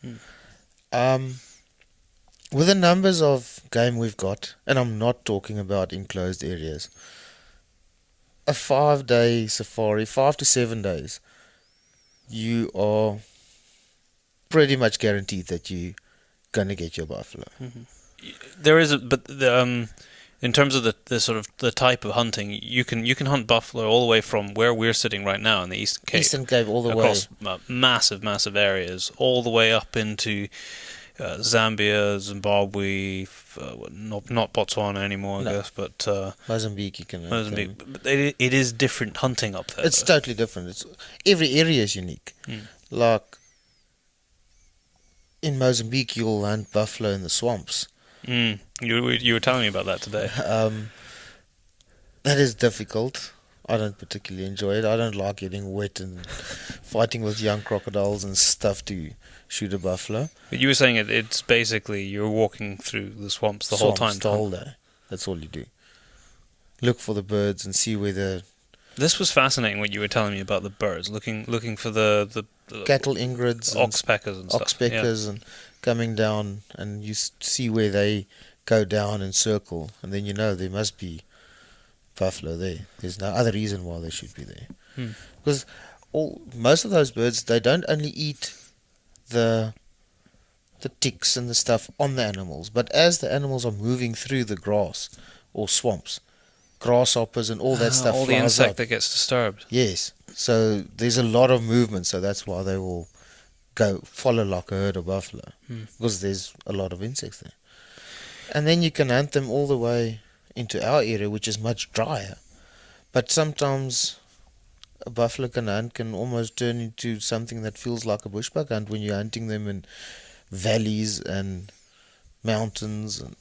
With the numbers of game we've got, and I'm not talking about enclosed areas, a 5-day safari, 5 to 7 days, you are pretty much guaranteed that you're going to get your buffalo. There is, in terms of the sort of the type of hunting, you can hunt buffalo all the way from where we're sitting right now in the Eastern Cape. Eastern Cape all the across way. Massive areas, all the way up into Zambia, Zimbabwe, not Botswana anymore, I guess, but Mozambique you can. Mozambique. But it is different hunting up there. It's though. totally different. Every area is unique. Like in Mozambique, you'll hunt buffalo in the swamps. You were telling me about that today. That is difficult. I don't particularly enjoy it. I don't like getting wet and fighting with young crocodiles and stuff to shoot a buffalo. But you were saying it's basically you're walking through the swamps the whole time. The whole day. That's all you do. Look for the birds and see where the... This was fascinating what you were telling me about the birds. Looking for the cattle ingrids, oxpeckers and stuff. Oxpeckers and coming down, and you see where they go down and circle, and then you know there must be buffalo there. There's no other reason why they should be there. Because most of those birds, they don't only eat the ticks and the stuff on the animals, but as the animals are moving through the grass or swamps, grasshoppers and all that stuff, all the flies insect up. that gets disturbed. Yes, so there's a lot of movement, so that's why they will follow like a herd of buffalo, because there's a lot of insects there. And then you can hunt them all the way into our area, which is much drier. But sometimes a buffalo can almost turn into something that feels like a bushbuck hunt when you're hunting them in valleys and mountains, and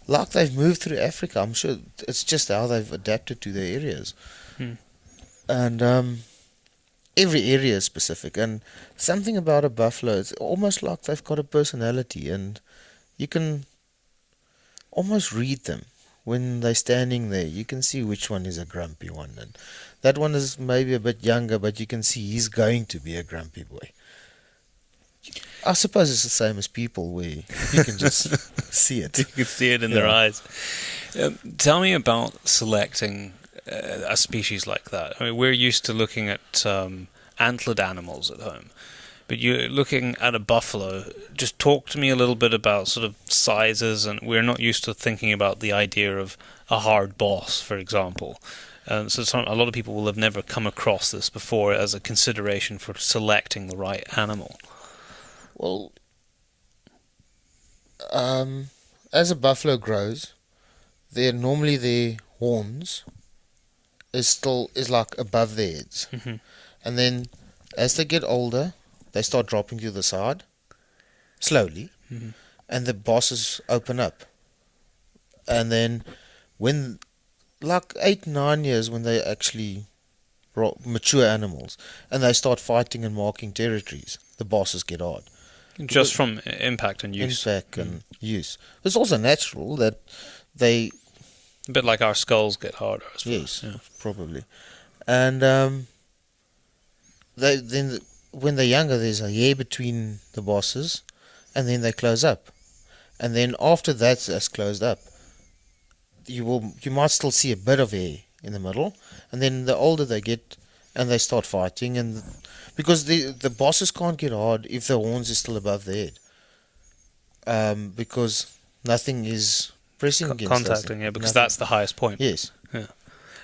like they've moved through Africa. I'm sure it's just how they've adapted to their areas. And every area is specific, and something about a buffalo, it's almost like they've got a personality, and you can almost read them when they're standing there. You can see which one is a grumpy one, and that one is maybe a bit younger, but you can see he's going to be a grumpy boy. I suppose it's the same as people, where you can just see it. You can see it in their eyes. Tell me about selecting a species like that. I mean, we're used to looking at antlered animals at home, but you're looking at a buffalo. Just talk to me a little bit about sort of sizes, and we're not used to thinking about the idea of a hard boss, for example. So a lot of people will have never come across this before as a consideration for selecting the right animal. Well, as a buffalo grows, normally their horns is like above their heads, and then as they get older, they start dropping to the side slowly, and the bosses open up, and then when like 8-9 years, when they actually mature animals and they start fighting and marking territories, the bosses get hard. Just from impact and use. Impact and use. It's also natural that they... A bit like our skulls get harder, I suppose. Yes, probably. And when they're younger, there's a hair between the bosses, and then they close up. And then after that's closed up, you might still see a bit of hair in the middle, and then the older they get, and they start fighting, and because the bosses can't get hard if the horns is still above their head, because nothing is pressing against contacting, nothing. because that's the highest point. Yes. Yeah.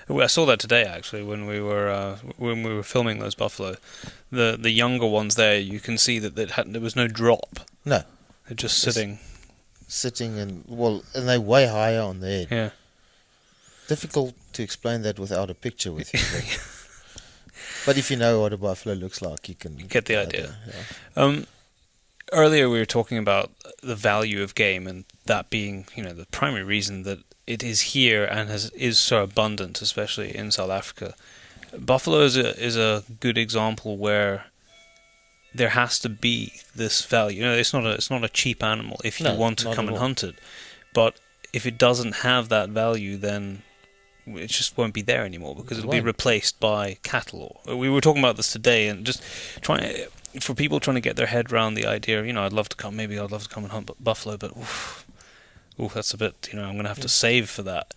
I saw that today actually when we were filming those buffalo. The younger ones there, you can see that there was no drop. No. They're just sitting. And they're way higher on the head. Yeah. Difficult to explain that without a picture with you. But if you know what a buffalo looks like, you can get the idea. Yeah. Earlier we were talking about the value of game, and that being, the primary reason that it is here and is so abundant, especially in South Africa. Buffalo is a good example where there has to be this value. You know, it's not a cheap animal if you want to come and hunt it. But if it doesn't have that value, then it just won't be there anymore because it'll be replaced by cattle. We were talking about this today, and just for people trying to get their head around the idea, you know, I'd love to come and hunt buffalo, but that's a bit, you know, I'm going to have to save for that.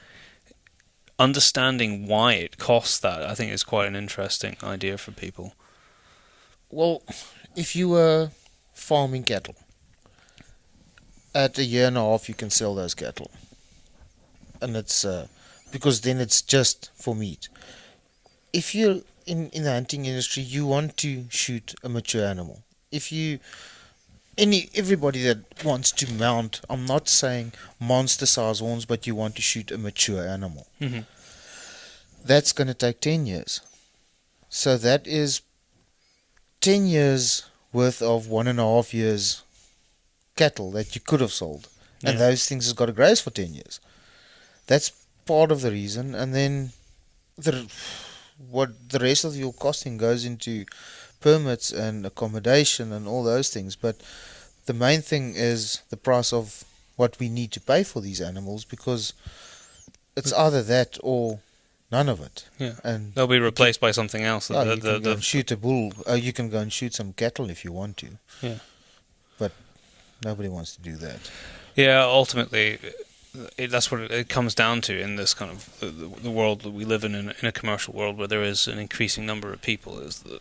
Understanding why it costs that, I think, is quite an interesting idea for people. Well, if you were farming cattle, at a year and a half you can sell those cattle. And it's because then it's just for meat. If you're in the hunting industry, you want to shoot a mature animal. Everybody that wants to mount, I'm not saying monster size horns, but you want to shoot a mature animal. Mm-hmm. That's going to take 10 years. So that is 10 years worth of 1.5 years cattle that you could have sold. And those things has got to graze for 10 years. That's part of the reason. And then the rest of your costing goes into permits and accommodation and all those things, but the main thing is the price of what we need to pay for these animals, because it's either that or none of it. Yeah, and they'll be replaced by something else. You can go and shoot a bull. You can go and shoot some cattle if you want to. Yeah, but nobody wants to do that. Yeah, ultimately, that's what it comes down to in this kind of the world that we live in a commercial world where there is an increasing number of people. Is that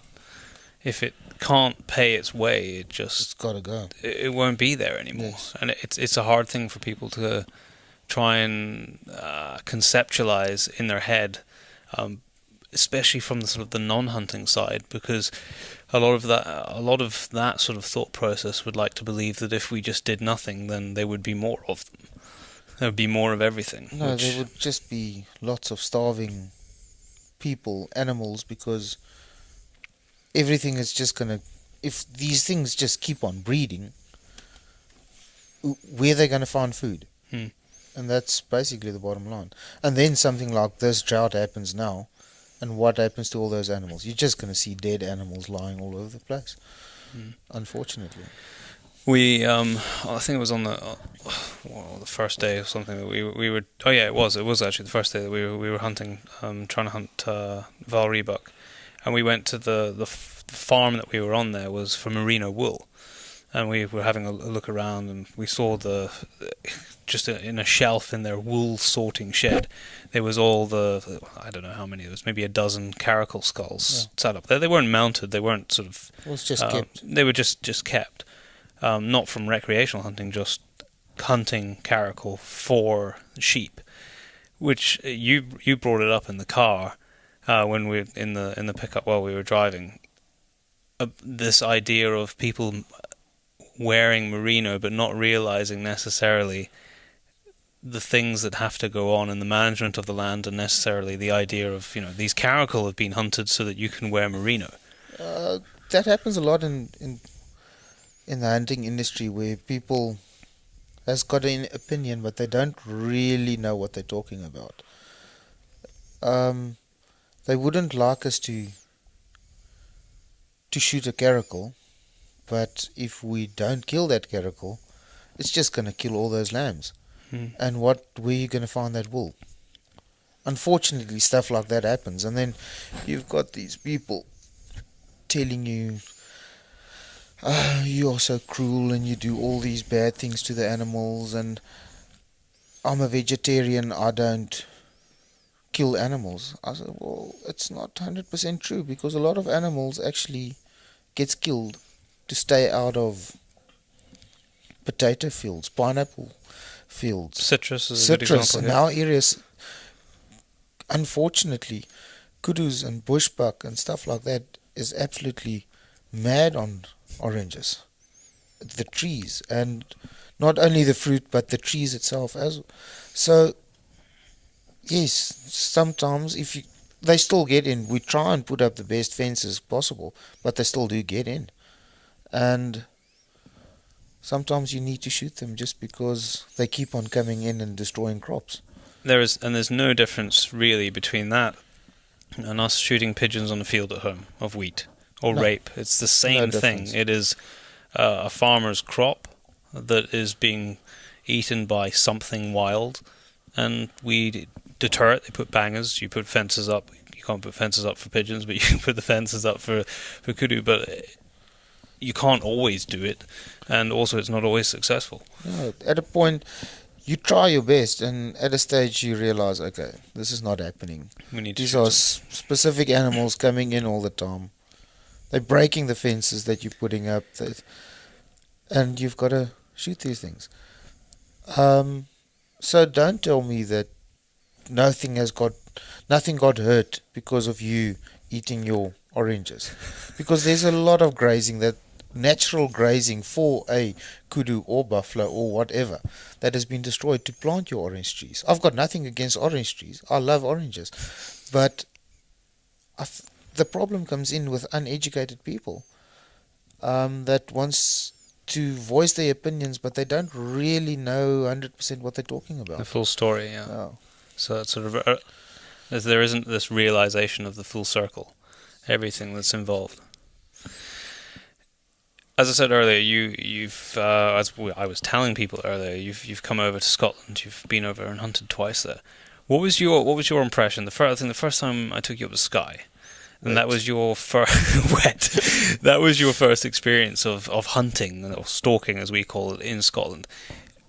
if it can't pay its way, it's got to go. It won't be there anymore, and it's a hard thing for people to try and conceptualize in their head, especially from the sort of the non-hunting side, because a lot of that sort of thought process would like to believe that if we just did nothing, then there would be more of them. There would be more of everything. No, there would just be lots of starving people, animals, because everything is just going to... If these things just keep on breeding, where are they going to find food? And that's basically the bottom line. And then something like this drought happens now, and what happens to all those animals? You're just going to see dead animals lying all over the place, unfortunately. We, I think it was on the first day or something that we were. Oh yeah, it was actually the first day that we were hunting, trying to hunt Val Rebuck, and we went to the farm that we were on. There was for merino wool, and we were having a look around, and we saw just in a shelf in their wool sorting shed, there was all the I don't know how many. There was maybe a dozen caracal skulls set up there. They weren't mounted. They weren't sort of. It was just kept. They were just kept. Not from recreational hunting, just hunting caracal for sheep, which you brought it up in the car when we in the pickup while we were driving. This idea of people wearing merino but not realizing necessarily the things that have to go on in the management of the land, and necessarily the idea of these caracal have been hunted so that you can wear merino. That happens a lot in the hunting industry, where people has got an opinion but they don't really know what they're talking about. They wouldn't like us to shoot a caracal, but if we don't kill that caracal, it's just going to kill all those lambs. And where are you going to find that wool? Unfortunately, stuff like that happens, and then you've got these people telling you, you are so cruel and you do all these bad things to the animals, and I'm a vegetarian, I don't kill animals. I said, well, it's not 100% true, because a lot of animals actually gets killed to stay out of potato fields, pineapple fields. Citrus is a good example. In our areas, unfortunately, kudus and bushbuck and stuff like that is absolutely mad on oranges, the trees, and not only the fruit but the trees itself as well. So yes, sometimes they still get in. We try and put up the best fences possible, but they still do get in, and sometimes you need to shoot them just because they keep on coming in and destroying crops. There's no difference really between that and us shooting pigeons on a field at home of wheat, or No. rape. It's the same thing. difference. It is a farmer's crop that is being eaten by something wild, and we deter it. They put bangers. You put fences up. You can't put fences up for pigeons, but you can put the fences up for kudu. But you can't always do it, and also it's not always successful. No, at a point, you try your best, and at a stage you realize, okay, this is not happening. We need to These shoot are them. specific animals coming in all the time. They're breaking the fences that you're putting up, and you've got to shoot these things. So don't tell me that nothing got hurt because of you eating your oranges, because there's a lot of grazing, that natural grazing for a kudu or buffalo or whatever, that has been destroyed to plant your orange trees. I've got nothing against orange trees. I love oranges, but the problem comes in with uneducated people that wants to voice their opinions, but they don't really know 100% what they're talking about. The full story, yeah. Oh. So it's sort of there isn't this realization of the full circle, everything that's involved. As I said earlier, you've as I was telling people earlier, you've come over to Scotland. You've been over and hunted twice there. What was your impression? The first time I took you up to Skye, and that was your first wet. That was your first experience of hunting, or stalking as we call it, in Scotland.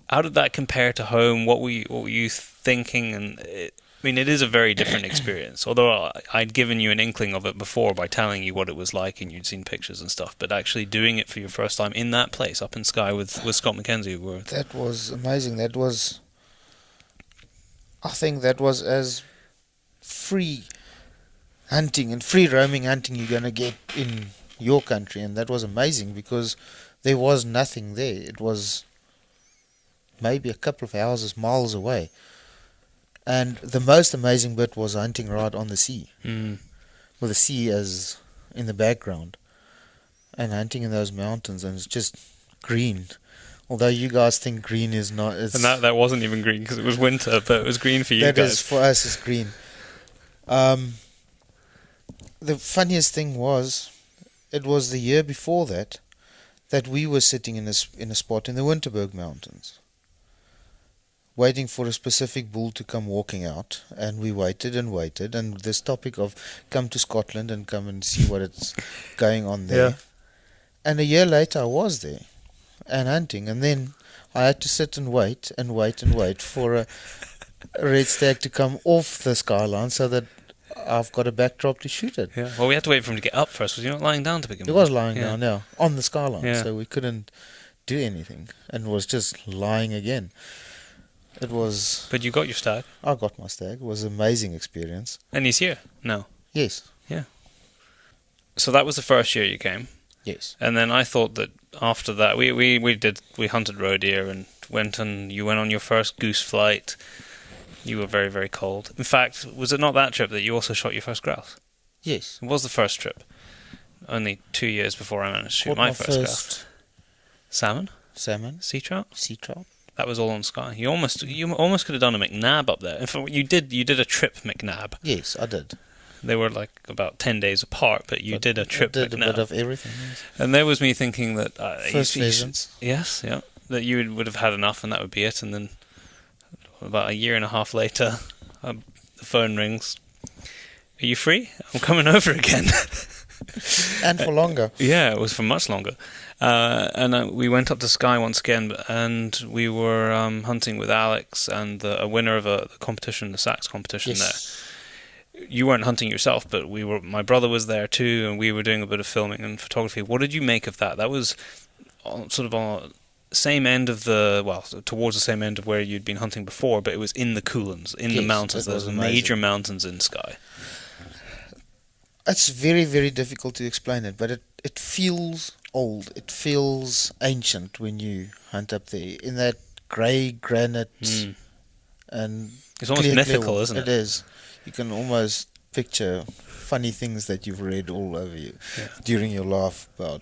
How did that compare to home? What were you thinking? And it is a very different experience. Although I'd given you an inkling of it before by telling you what it was like, and you'd seen pictures and stuff. But actually doing it for your first time in that place, up in Skye with Scott Mackenzie, that was amazing. I think that was as free hunting and free roaming hunting you're going to get in your country, and that was amazing because there was nothing there. It was maybe a couple of houses miles away, and the most amazing bit was hunting right on the sea, with the sea as in the background, and hunting in those mountains, and it's just green. Although you guys think green is not, and that wasn't even green because it was winter, but it was green for you that guys. is, for us, is green. The funniest thing was, it was the year before that we were sitting in a spot in the Winterberg Mountains, waiting for a specific bull to come walking out, and we waited, and this topic of come to Scotland and come and see what it's going on there. Yeah. And a year later I was there and hunting, and then I had to sit and wait for a red stag to come off the skyline so that I've got a backdrop to shoot it. Yeah. Well, we had to wait for him to get up first. Was he not lying down to begin with? He was lying down, yeah, on the skyline, Yeah. so we couldn't do anything, and was just lying again. It was... But you got your stag. I got my stag. It was an amazing experience. And he's here now. Yes. Yeah. So that was the first year you came. Yes. And then I thought that after that, we hunted roe deer and you went on your first goose flight. You were very, very cold. In fact, was it not that trip that you also shot your first grouse? Yes. It was the first trip. Only 2 years before I managed to shoot Caught my first grouse. Salmon? Salmon. Sea trout? Sea trout. That was all on Skye. You almost could have done a McNab up there. In fact, you did a trip McNab. Yes, I did. They were like about 10 days apart, but you did a trip I did McNab. a bit of everything, yes. And there was me thinking that First pheasants. Yes, yeah, that you would have had enough and that would be it. And then about a year and a half later, the phone rings. Are you free? I'm coming over again. And for longer. Yeah, it was for much longer. And we went up to Skye once again, and we were hunting with Alex and a winner of the competition, the Sachs competition there. You weren't hunting yourself, but my brother was there too, and we were doing a bit of filming and photography. What did you make of that? That was sort of on the same end of towards the same end of where you'd been hunting before, but it was in the Coolins, in the mountains. There's major mountains in Skye. It's very, very difficult to explain it, but it feels old. It feels ancient when you hunt up there in that grey granite, and it's almost mythical, isn't it? It is. You can almost picture funny things that you've read all over you during your life about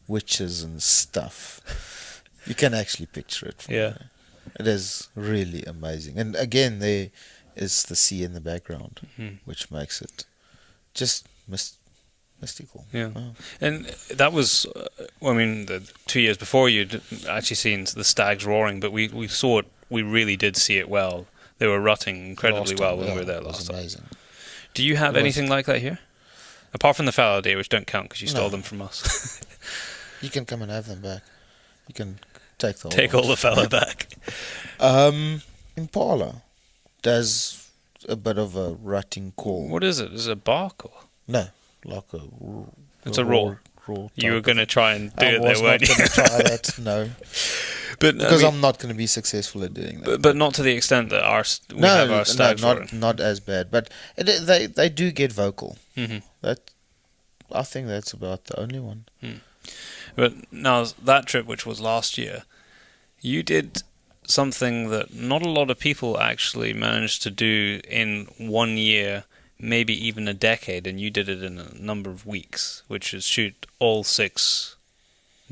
witches and stuff. You can actually picture it. It is really amazing. And again, there is the sea in the background, which makes it just mystical. Yeah. Oh. And that was, the 2 years before you'd actually seen the stags roaring, but we saw it, we really did see it well. They were rutting incredibly well when we were there last time. Amazing. Do you have anything like that here? Apart from the fallow deer, which don't count because you stole them from us. You can come and have them back. You can take all the fallow back. Impala does a bit of a rutting call. What is it? Is it a bark or? No, like a. It's a roar. You were going to try and do it there, weren't you? I was not going to try that. No. But because I'm not going to be successful at doing that. But not to the extent that we have our stags. Not as bad. But they do get vocal. Mm-hmm. I think that's about the only one. But now that trip, which was last year, you did something that not a lot of people actually managed to do in 1 year, maybe even a decade, and you did it in a number of weeks, which is shoot all 6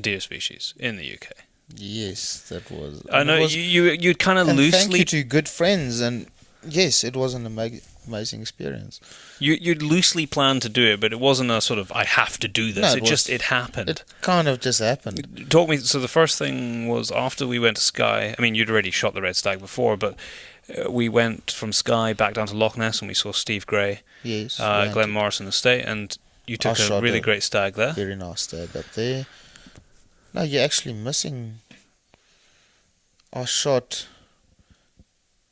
deer species in the UK. Yes, that was. I know you kind of loosely. Thank you to good friends, and yes, it was an amazing experience. You'd loosely planned to do it, but it wasn't a sort of I have to do this. No, it happened. It kind of just happened. Talk me. So the first thing was after we went to Skye. I mean, you'd already shot the red stag before, but we went from Skye back down to Loch Ness, and we saw Steve Gray. Yes, Glen Morrison Estate, and you took a really great stag there. Very nice stag up there. No, you're actually missing. I shot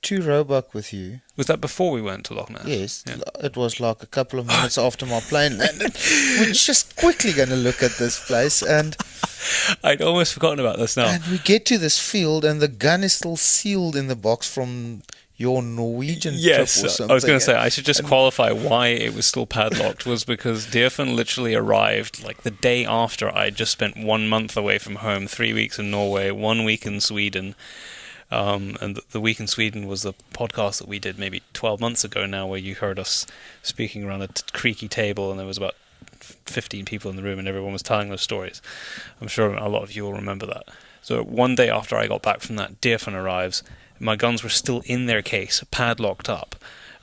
2 roebuck with you. Was that before we went to Loch Ness? Yes, it was like a couple of minutes after my plane landed. We're just quickly going to look at this place, and I'd almost forgotten about this now. And we get to this field, and the gun is still sealed in the box from your Norwegian trip or something. I was going to say, I should just qualify why it was still padlocked, was because Deerfin literally arrived like the day after I'd just spent 1 month away from home, 3 weeks in Norway, 1 week in Sweden. And the week in Sweden was the podcast that we did maybe 12 months ago now, where you heard us speaking around a creaky table, and there was about 15 people in the room, and everyone was telling those stories. I'm sure a lot of you will remember that. So 1 day after I got back from that, Deerfin arrives. My guns were still in their case, padlocked up,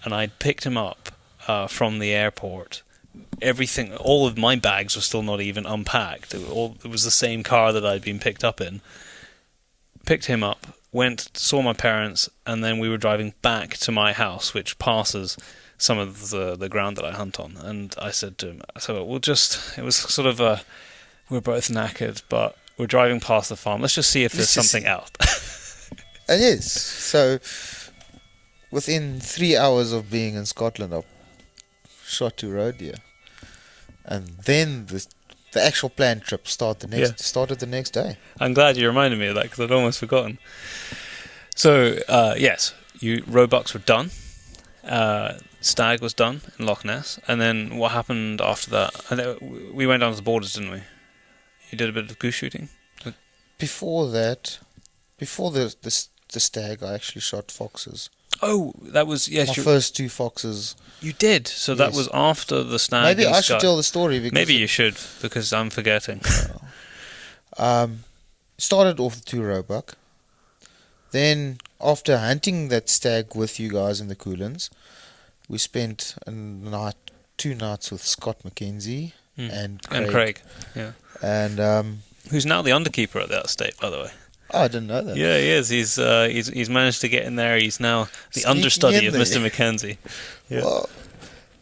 and I'd picked him up from the airport. Everything, all of my bags were still not even unpacked. It was the same car that I'd been picked up in. Picked him up, went, saw my parents, and then we were driving back to my house, which passes some of the ground that I hunt on. And I said to him, it was sort of we're both knackered, but we're driving past the farm. Let's just see if there's something out. It is. So, within 3 hours of being in Scotland, I shot 2 roe deer. And then the actual planned trip started the next day. I'm glad you reminded me of that, because I'd almost forgotten. So, yes, roebucks were done. Stag was done in Loch Ness. And then what happened after that? We went down to the borders, didn't we? You did a bit of goose shooting? Before that, before the stag, I actually shot foxes. Oh, that was, yes. My first 2 foxes. You did? So that was after the stag. Maybe I should tell the story. Because maybe you should, because I'm forgetting. Started off with 2 roebuck. Then, after hunting that stag with you guys in the Coolins, we spent 2 nights with Scott McKenzie and Craig. Yeah. And who's now the underkeeper at that estate, by the way. Oh, I didn't know that. Yeah, he is. He's managed to get in there. He's now the Sneaking understudy of Mr. McKenzie. Yeah. Well,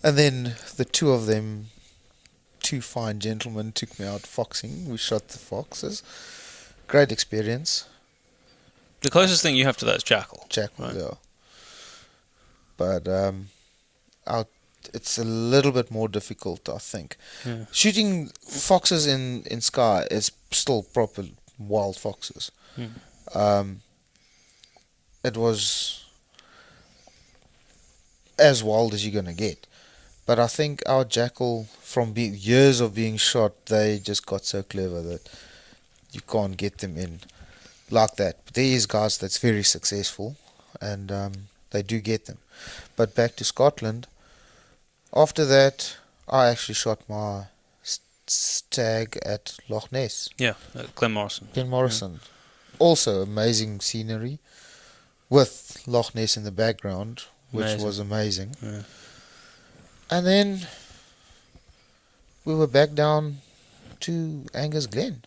and then the 2 of them, 2 fine gentlemen, took me out foxing. We shot the foxes. Great experience. The closest thing you have to that is jackal. Jackal, right? Yeah. But it's a little bit more difficult, I think. Yeah. Shooting foxes in Skye is still proper wild foxes. It was as wild as you're going to get. But I think our jackal, from years of being shot, they just got so clever that you can't get them in like that. But there is guys that's very successful, and they do get them. But back to Scotland, after that, I actually shot my stag at Loch Ness. Yeah, Glen Morrison. Yeah. Also amazing scenery with Loch Ness in the background, which was amazing. Yeah. And then we were back down to Angus Glen.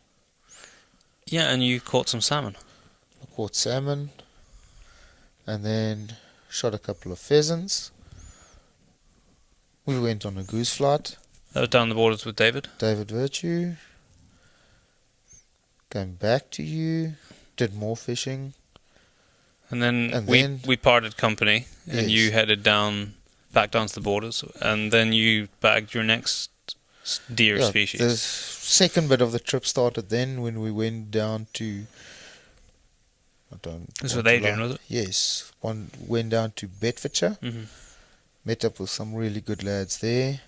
Yeah, and you caught some salmon. I caught salmon, and then shot a couple of pheasants. We went on a goose flight. That was down the borders with David. David Virtue. Came back to you. Did more fishing. And then And we then- we parted company, and Yes. you headed back down to the borders, and then you bagged your next deer Yeah, species. the second bit of the trip started then when we went down to. I don't. This was want with to Adrian, lie. was it? Yes, went down to Bedfordshire. Mm-hmm. Met up with some really good lads there.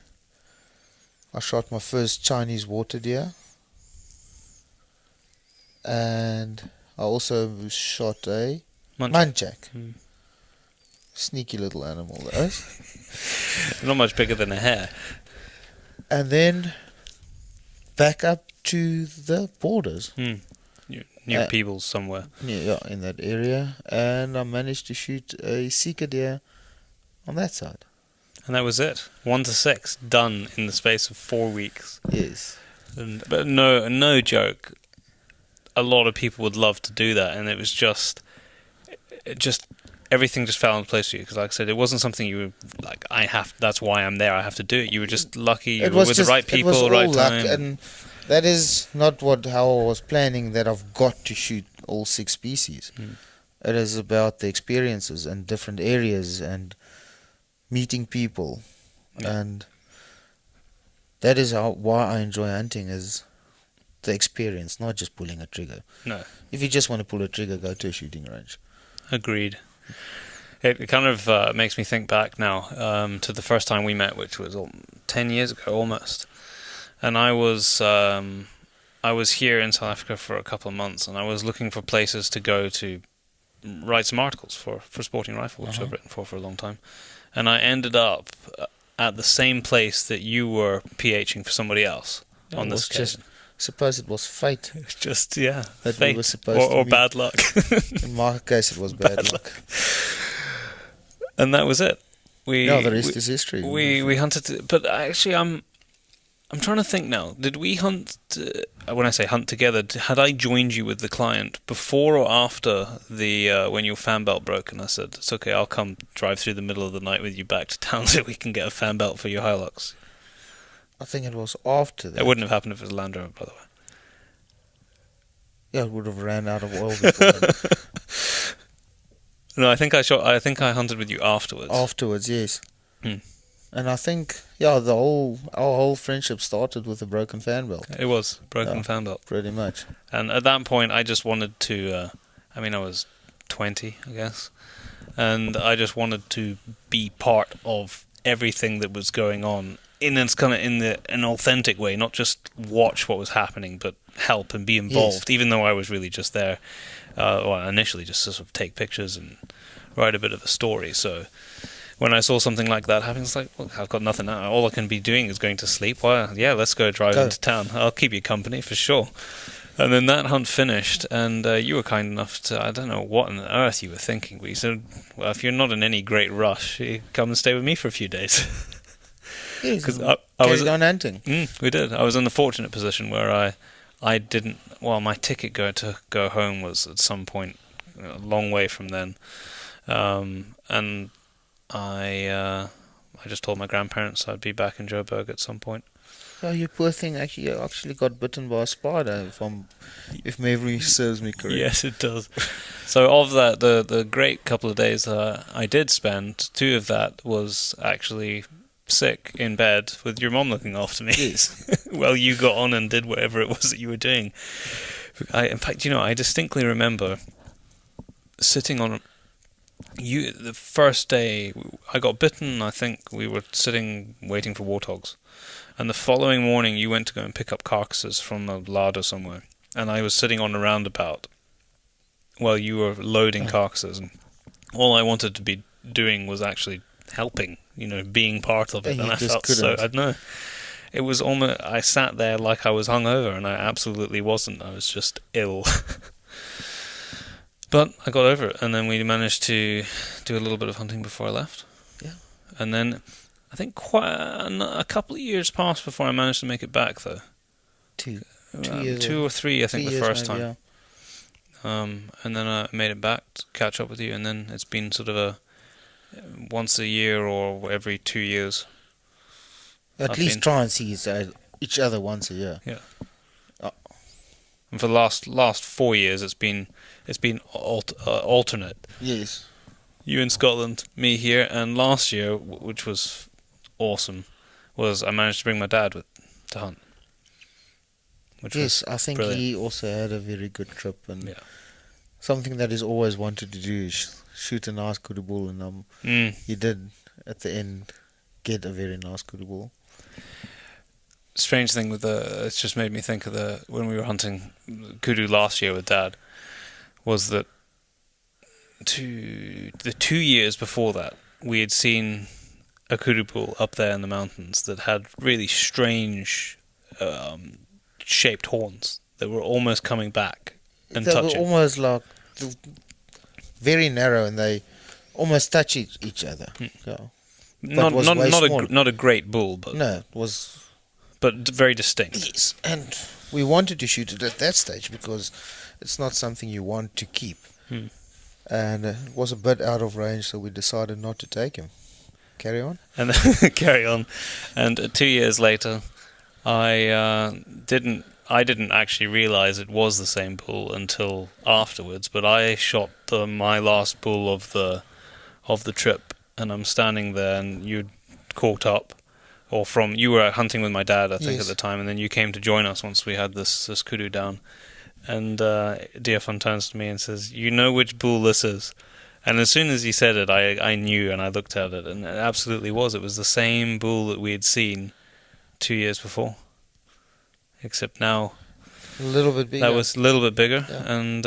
I shot my first Chinese water deer. And I also shot a muntjac. Mm. Sneaky little animal, though. Not much bigger than a hare. And then back up to the borders. Near Peebles somewhere. Yeah, in that area. And I managed to shoot a Sika deer on that side. And that was it. 1 to 6, done in the space of 4 weeks. Yes. But no joke. A lot of people would love to do that, and it was just everything just fell into place for you. Because, like I said, it wasn't something you were like. That's why I'm there. I have to do it. You were just lucky. You were with the right people, it was all right luck, time. and that is not how I was planning. That I've got to shoot all 6 species. It is about the experiences and different areas and meeting people, and that is why I enjoy hunting, is the experience, not just pulling a trigger. No. If you just want to pull a trigger, go to a shooting range. Agreed. It kind of makes me think back now to the first time we met, which was 10 years ago almost. And I was here in South Africa for a couple of months, and I was looking for places to go to write some articles for Sporting Rifle, which I've written for a long time. And I ended up at the same place that you were PHing for somebody else on this occasion. Suppose it was fate. It's just, yeah, That fate. we were supposed to or meet. bad luck. In my case, it was bad luck. And that was it. The rest is history. We hunted, but actually, I'm trying to think now. Did we hunt? When I say hunt together, had I joined you with the client before or after the when your fan belt broke? And I said, "It's okay. I'll come drive through the middle of the night with you back to town so we can get a fan belt for your Hilux." I think it was after that. It wouldn't have happened if it was a Land Rover, by the way. Yeah, it would have ran out of oil before then. No, I think I hunted with you afterwards. Afterwards, yes. Hmm. And I think, our whole friendship started with a broken fan belt, It was broken fan belt. pretty much. And at that point, I just wanted to. I was 20, I guess, and I just wanted to be part of everything that was going on in an authentic way, not just watch what was happening, but help and be involved. Yes. Even though I was really just there, initially just to sort of take pictures and write a bit of a story. So when I saw something like that happen, it's like, well, I've got nothing now. All I can be doing is going to sleep. Well, yeah, let's go drive into town. I'll keep you company for sure. And then that hunt finished, and you were kind enough to, I don't know what on earth you were thinking, but you said, well, if you're not in any great rush, you come and stay with me for a few days. Yes, Because I was going hunting. we did. I was in the fortunate position where I didn't, well, my ticket to go home was at some point a long way from then. And I just told my grandparents I'd be back in Joburg at some point. Oh, you poor thing! Actually, you actually got bitten by a spider. If memory serves me correct. Yes, it does. So of that, the great couple of days I did spend, 2 of that was actually sick in bed with your mom looking after me. Yes. Well, you got on and did whatever it was that you were doing. In fact, I distinctly remember sitting on the first day I got bitten. I think we were sitting waiting for warthogs, and the following morning you went to go and pick up carcasses from a larder somewhere, and I was sitting on a roundabout while you were loading carcasses, and all I wanted to be doing was actually helping, being part of it. Yeah, And I felt so, I don't know, it was almost, I sat there like I was hungover, and I absolutely wasn't. I was just ill. But I got over it, and then we managed to do a little bit of hunting before I left. Yeah. And then I think quite a couple of years passed before I managed to make it back, though. 2 years. 2 or 3, I think, 3 the years first maybe, time. And then I made it back to catch up with you, and then it's been sort of a once a year or every 2 years. At least try and see each other once a year. Yeah. And for the last 4 years, it's been alternate. Yes. You in Scotland, me here, and last year, which was awesome, was I managed to bring my dad to hunt. Yes, I think brilliant. he also had a very good trip, and Yeah. something that he's always wanted to do is shoot a nice kudu bull, and he did at the end get a very nice kudu bull. Strange thing with it's just made me think of when we were hunting kudu last year with Dad, was that the 2 years before that we had seen a kudu bull up there in the mountains that had really strange shaped horns that were almost coming back and they touching. were almost like very narrow, and they almost touch each other. So, not a great bull, but no, it was. But very distinct. Yes, and we wanted to shoot it at that stage because it's not something you want to keep. And it was a bit out of range, so we decided not to take him. Carry on? And carry on. And 2 years later, I didn't actually realize it was the same bull until afterwards, but I shot my last bull of the trip, and I'm standing there, and you'd caught up. You were hunting with my dad, I think, yes. at the time, and then you came to join us once we had this kudu down. And Diafon turns to me and says, "You know which bull this is?" And as soon as he said it, I knew, and I looked at it, and it absolutely was. It was the same bull that we had seen 2 years before, except now A little bit bigger. that was a little bit bigger, Yeah. and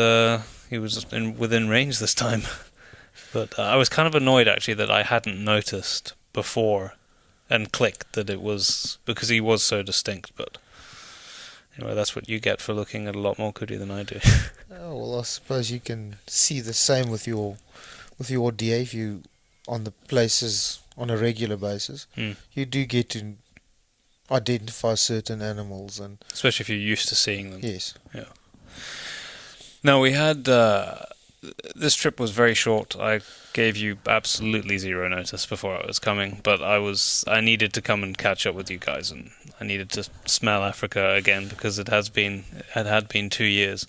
he was within range this time. But I was kind of annoyed, actually, that I hadn't noticed before and clicked that it was, because he was so distinct. But anyway, that's what you get for looking at a lot more kudu than I do. Oh, well, I suppose you can see the same with your deer if you on the places on a regular basis. You do get to identify certain animals, and Especially if you're used to seeing them. yes, Yeah. Now, we had... this trip was very short. I gave you absolutely zero notice before I was coming, but I needed to come and catch up with you guys, and I needed to smell Africa again because it had been 2 years.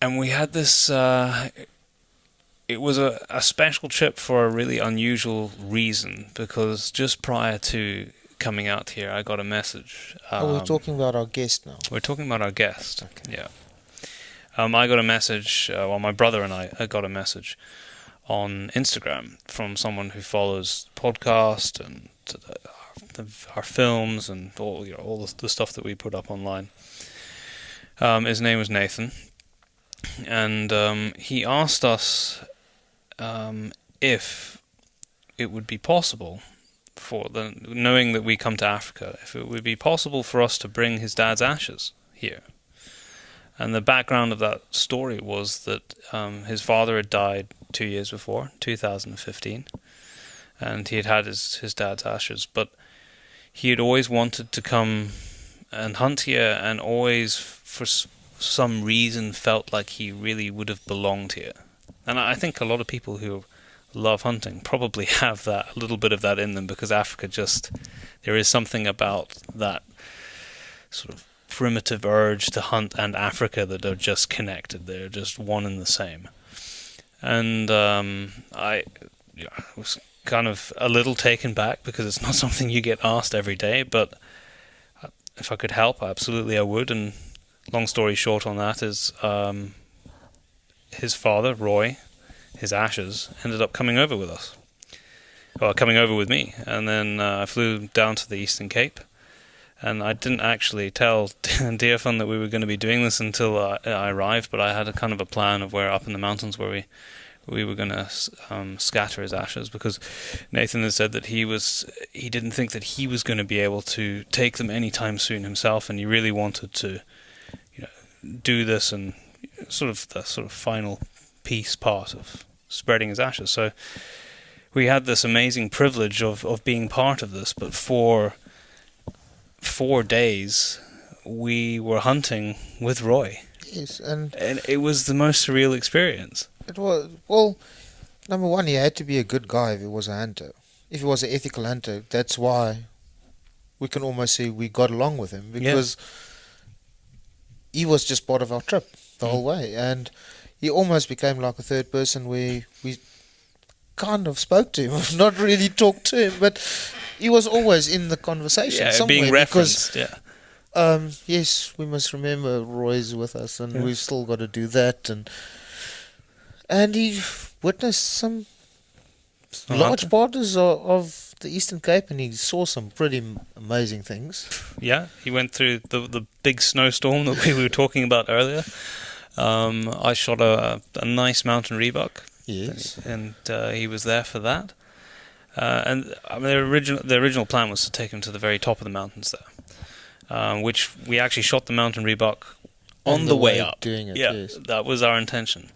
And we had this... it was a special trip for a really unusual reason, because just prior to coming out here, I got a message. we're talking about our guest now. We're talking about our guest. Okay. Yeah. I got a message, my brother and I got a message on Instagram from someone who follows the podcast and our films and all the stuff that we put up online. His name was Nathan, and he asked us if it would be possible, knowing that we come to Africa, if it would be possible for us to bring his dad's ashes here. And the background of that story was that his father had died 2 years before, 2015, and he had his dad's ashes. But he had always wanted to come and hunt here, and always, for some reason, felt like he really would have belonged here. And I think a lot of people who love hunting probably have a little bit of that in them, because Africa there is something about that sort of primitive urge to hunt and Africa that are just connected. They're just one and the same. And I was kind of a little taken back, because it's not something you get asked every day, but if I could help, absolutely I would. And long story short on that is his father, Roy, his ashes ended up coming over with us. Well, coming over with me. And then I flew down to the Eastern Cape. And I didn't actually tell Diafon that we were going to be doing this until I arrived, but I had a kind of a plan of where up in the mountains where we were going to scatter his ashes, because Nathan had said that he didn't think that he was going to be able to take them anytime soon himself, and he really wanted to do this and the final piece part of spreading his ashes. So we had this amazing privilege of being part of this, but for 4 days we were hunting with Roy. Yes, and it was the most surreal experience. it was, well, number one, he had to be a good guy if he was a hunter. If he was an ethical hunter, that's why we can almost say we got along with him, because he was just part of our trip the whole way, and he almost became like a third person where we kind of spoke to him, not really talked to him, but he was always in the conversation somewhere. Being referenced, yes, we must remember Roy's with us, and we've still got to do that, and he witnessed some large borders of the Eastern Cape, and he saw some pretty amazing things. Yeah, he went through the big snowstorm that we were talking about earlier. I shot a nice mountain rebuck. Yes, and he was there for that. And I mean, the original plan was to take him to the very top of the mountains there, which we actually shot the mountain rebuck on the way up. Doing it, yeah, yes. that was our intention.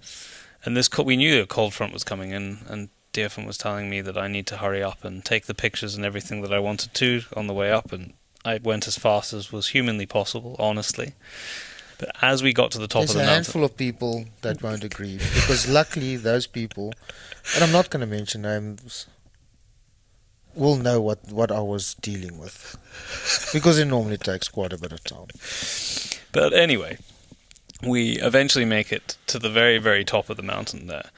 And we knew a cold front was coming in, and Dearfin was telling me that I need to hurry up and take the pictures and everything that I wanted to on the way up, and I went as fast as was humanly possible, honestly. But as we got to the top of the mountain... There's a handful of people that won't agree, because luckily those people, and I'm not going to mention names, will know what I was dealing with, because it normally takes quite a bit of time. But anyway, we eventually make it to the very, very top of the mountain there.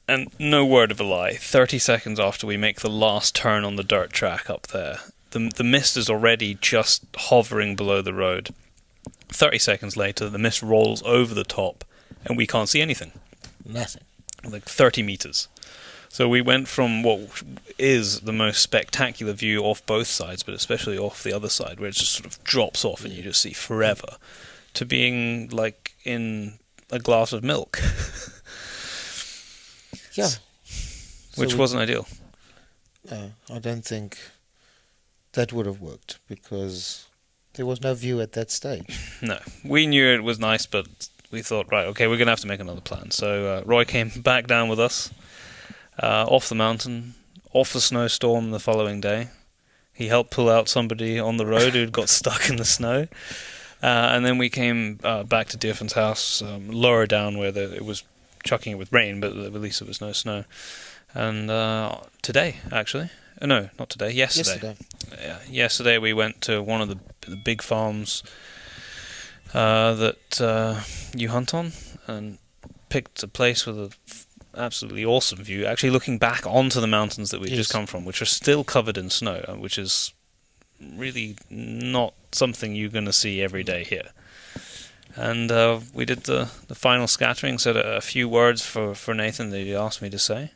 And no word of a lie, 30 seconds after we make the last turn on the dirt track up there, the mist is already just hovering below the road. 30 seconds later, the mist rolls over the top, and we can't see anything. Nothing. Like 30 meters. So we went from what is the most spectacular view off both sides, but especially off the other side, where it just sort of drops off and you just see forever, to being like in a glass of milk. Yeah. Which wasn't ideal. No, I don't think that would have worked, because there was no view at that stage. No. We knew it was nice, but we thought, right, okay, we're going to have to make another plan. So Roy came back down with us, off the mountain, off the snowstorm the following day. He helped pull out somebody on the road who'd got stuck in the snow. And then we came back to Dearfin's house, lower down where it was chucking it with rain, but at least there was no snow. And today, actually. No, not today. Yesterday. Yeah, yesterday we went to one of the big farms that you hunt on, and picked a place with an absolutely awesome view, actually looking back onto the mountains that we've just come from, which are still covered in snow, which is really not something you're going to see every day here. And we did the final scattering, said a few words for Nathan that he asked me to say.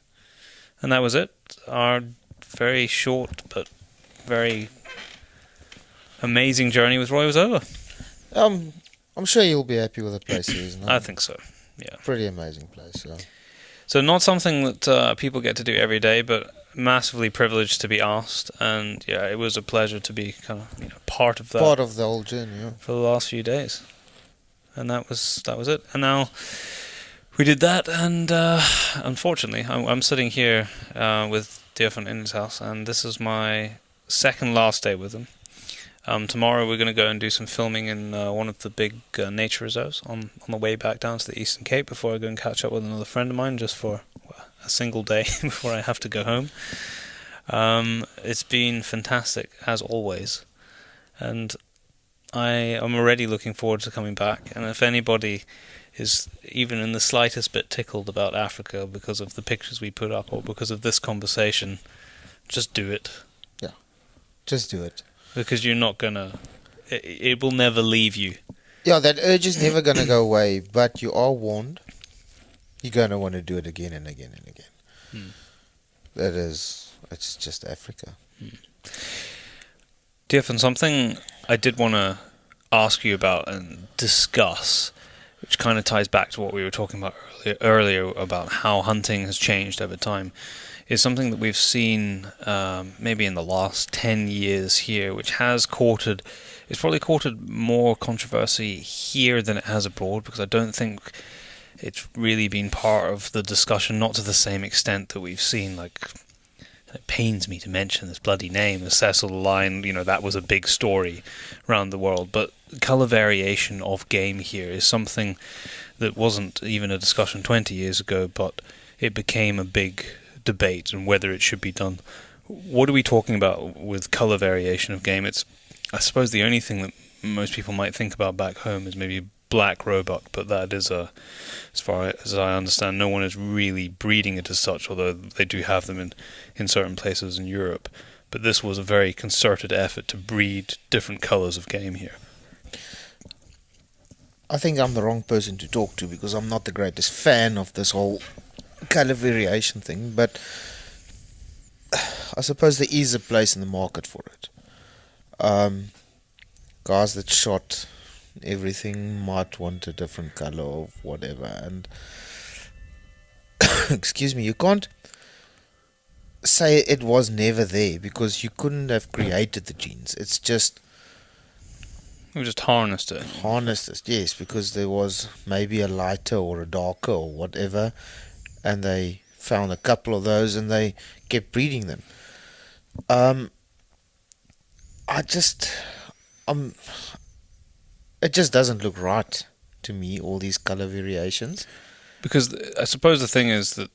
And that was it. Our very short but very amazing journey with Roy was over. I'm sure you'll be happy with the place here, isn't it? I think so, yeah. Pretty amazing place. So not something that people get to do every day, but massively privileged to be asked. And yeah, it was a pleasure to be kind of part of that. Part of the whole journey, yeah. For the last few days. And that was it. And now we did that, and unfortunately, I'm sitting here with Dearfin in his house, and this is my second last day with him. Tomorrow we're going to go and do some filming in one of the big nature reserves on the way back down to the Eastern Cape before I go and catch up with another friend of mine, just for a single day before I have to go home. It's been fantastic, as always, and I am already looking forward to coming back. And if anybody is even in the slightest bit tickled about Africa because of the pictures we put up or because of this conversation, just do it. Yeah, just do it. Because you're not gonna... It will never leave you. Yeah, that urge is never going to go away, but you are warned. You're going to want to do it again and again and again. That is... It's just Africa. Dearfin, something I did want to ask you about and discuss, which kind of ties back to what we were talking about earlier about how hunting has changed over time, is something that we've seen maybe in the last 10 years here, which has it's probably courted more controversy here than it has abroad, because I don't think it's really been part of the discussion, not to the same extent that we've seen, like, it pains me to mention this bloody name, the Cecil the Lion, that was a big story around the world, but colour variation of game here is something that wasn't even a discussion 20 years ago, but it became a big debate and whether it should be done. What are we talking about with colour variation of game? It's, I suppose, the only thing that most people might think about back home is maybe black roebuck, but that is as far as I understand, no one is really breeding it as such, although they do have them in certain places in Europe. But this was a very concerted effort to breed different colours of game here. I think I'm the wrong person to talk to because I'm not the greatest fan of this whole colour variation thing, but I suppose there is a place in the market for it. Guys that shot everything might want a different colour of whatever, and excuse me, you can't say it was never there because you couldn't have created the genes. It's just we just harnessed it. Yes, because there was maybe a lighter or a darker or whatever, and they found a couple of those and they kept breeding them. It just doesn't look right to me, all these colour variations. Because I suppose the thing is that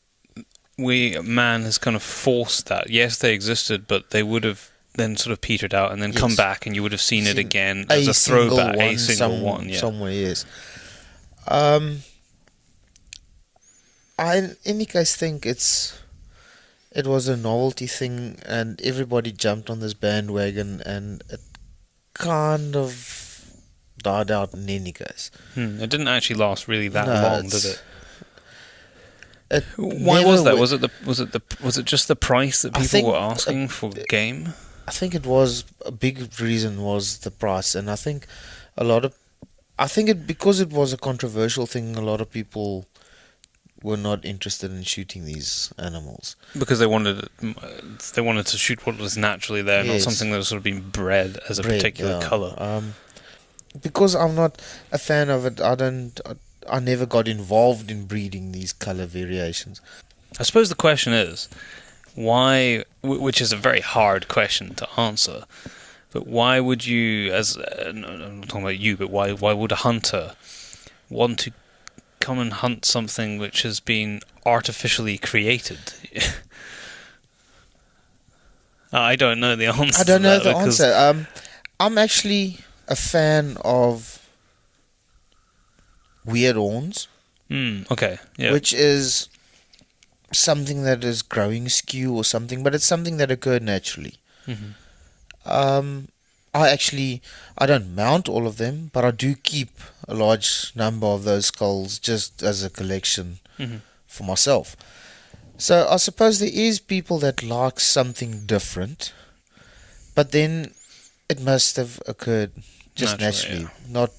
man has kind of forced that. Yes, they existed, but they would have then sort of petered out and then come back, and you would have seen it again as a throwback, a single one. Yeah. Somewhere, yes. I, in any case, think it was a novelty thing, and everybody jumped on this bandwagon, and it kind of died out in any case. It didn't actually last really that long, did it? Why was that? Was it just the price that people were asking for game? I think it was a big reason was the price, and I think because it was a controversial thing, a lot of people were not interested in shooting these animals because they wanted to shoot what was naturally there, not something that was sort of being bred as a particular colour. Because I'm not a fan of it, I never got involved in breeding these colour variations. I suppose the question is, why, which is a very hard question to answer, but why would you, I'm not talking about you, but why would a hunter want to come and hunt something which has been artificially created? I don't know the answer. I don't know the answer. I'm actually a fan of weird horns. Okay. Yeah. Which is something that is growing skew or something, but it's something that occurred naturally. Mm-hmm. I don't mount all of them, but I do keep a large number of those skulls just as a collection for myself. So I suppose there is people that like something different, but then it must have occurred just naturally, not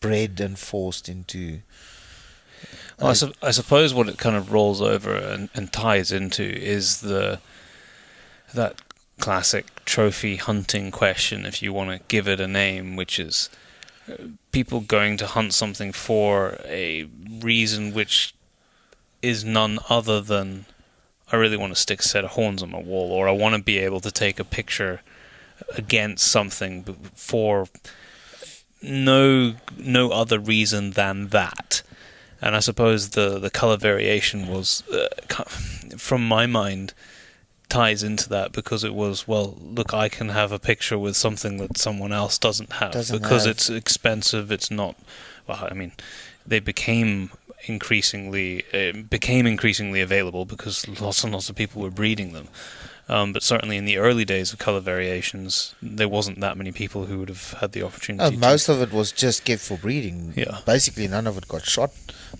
bred and forced into. Well, I suppose what it kind of rolls over and ties into is that classic trophy hunting question, if you want to give it a name, which is people going to hunt something for a reason which is none other than I really want to stick a set of horns on my wall, or I want to be able to take a picture against something for no other reason than that. And I suppose the colour variation was, from my mind, ties into that because it was, well, look, I can have a picture with something that someone else doesn't have. It's expensive, it's not, well, I mean, they became increasingly available because lots and lots of people were breeding them. But certainly in the early days of colour variations, there wasn't that many people who would have had the opportunity. Most of it was just kept for breeding. Yeah. Basically, none of it got shot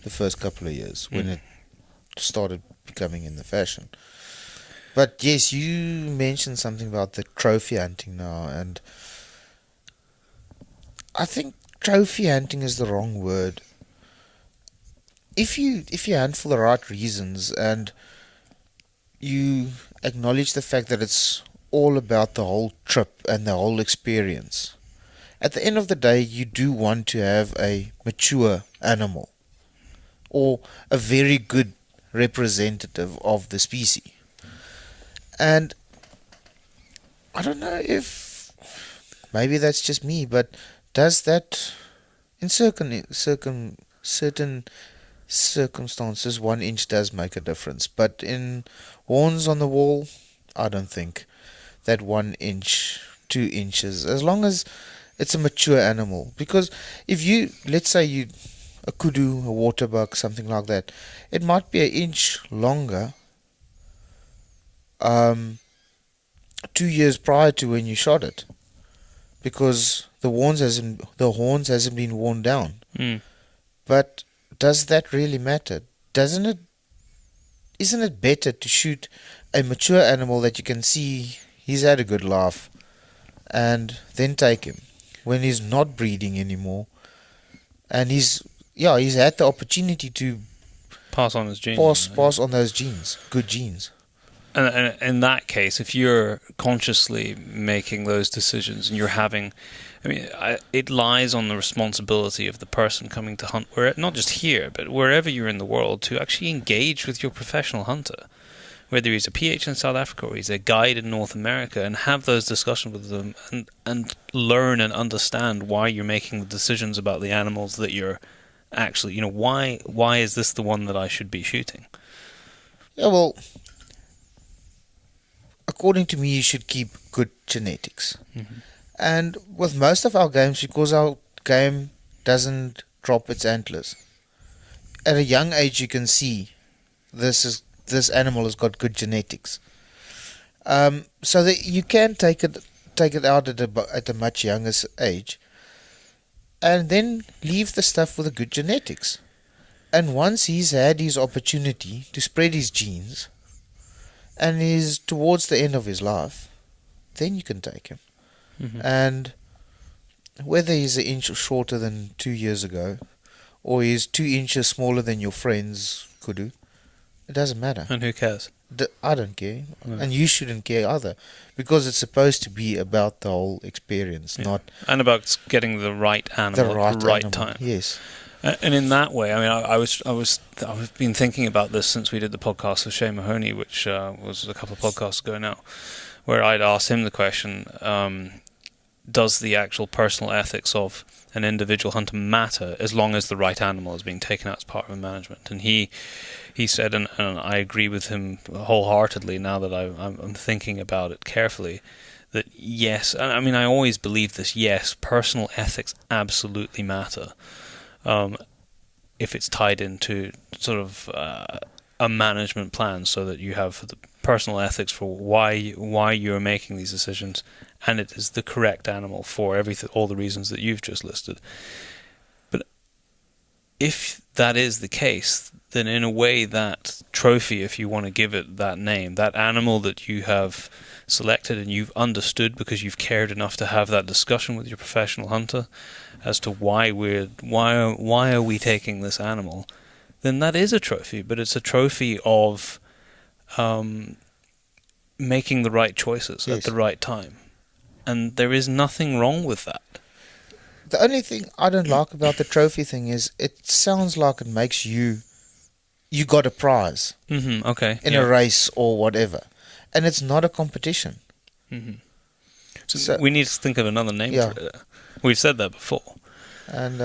the first couple of years when it started becoming in the fashion. But yes, you mentioned something about the trophy hunting now, and I think trophy hunting is the wrong word. If you hunt for the right reasons and you acknowledge the fact that it's all about the whole trip and the whole experience, at the end of the day, you do want to have a mature animal. or a very good representative of the species. And I don't know if maybe that's just me, but does that in certain circumstances 1 inch does make a difference, but in horns on the wall, I don't think that 1 inch, 2 inches, as long as it's a mature animal. Because if you, let's say you a kudu, a waterbuck, something like that, it might be 1 inch longer 2 years prior to when you shot it, because the horns hasn't been worn down. But does that really matter? Isn't it better to shoot a mature animal that you can see he's had a good laugh, and then take him when he's not breeding anymore, and he's had the opportunity to pass on his genes, pass on those genes, good genes. And in that case, if you're consciously making those decisions and you're having, it lies on the responsibility of the person coming to hunt, not just here, but wherever you're in the world, to actually engage with your professional hunter, whether he's a PH in South Africa or he's a guide in North America, and have those discussions with them and learn and understand why you're making the decisions about the animals that you're actually, why is this the one that I should be shooting? Yeah, well, according to me, you should keep good genetics. And with most of our games, because our game doesn't drop its antlers, at a young age you can see this animal has got good genetics. So that you can take it out at a much younger age, and then leave the stuff with the good genetics. And once he's had his opportunity to spread his genes, and is towards the end of his life, then you can take him. And whether he's 1 inch shorter than 2 years ago, or he's 2 inches smaller than your friends kudu, it doesn't matter. And who cares? I don't care. No. And you shouldn't care either, because it's supposed to be about the whole experience, not... And about getting the right animal at the right time. Yes. And in that way, I've been thinking about this since we did the podcast with Shane Mahoney, which was a couple of podcasts ago now, where I'd asked him the question, does the actual personal ethics of an individual hunter matter as long as the right animal is being taken out as part of management? And he said, and I agree with him wholeheartedly now that I'm thinking about it carefully, that yes, I always believe this, yes, personal ethics absolutely matter. If it's tied into sort of a management plan, so that you have the personal ethics for why you're making these decisions, and it is the correct animal for all the reasons that you've just listed. But if that is the case, then in a way that trophy, if you want to give it that name, that animal that you have selected and you've understood because you've cared enough to have that discussion with your professional hunter as to why are we taking this animal, then that is a trophy. But it's a trophy of making the right choices at the right time, and there is nothing wrong with that. The only thing I don't like about the trophy thing is it sounds like it makes you got a prize in a race or whatever, and it's not a competition. So we need to think of another name for it. We've said that before, and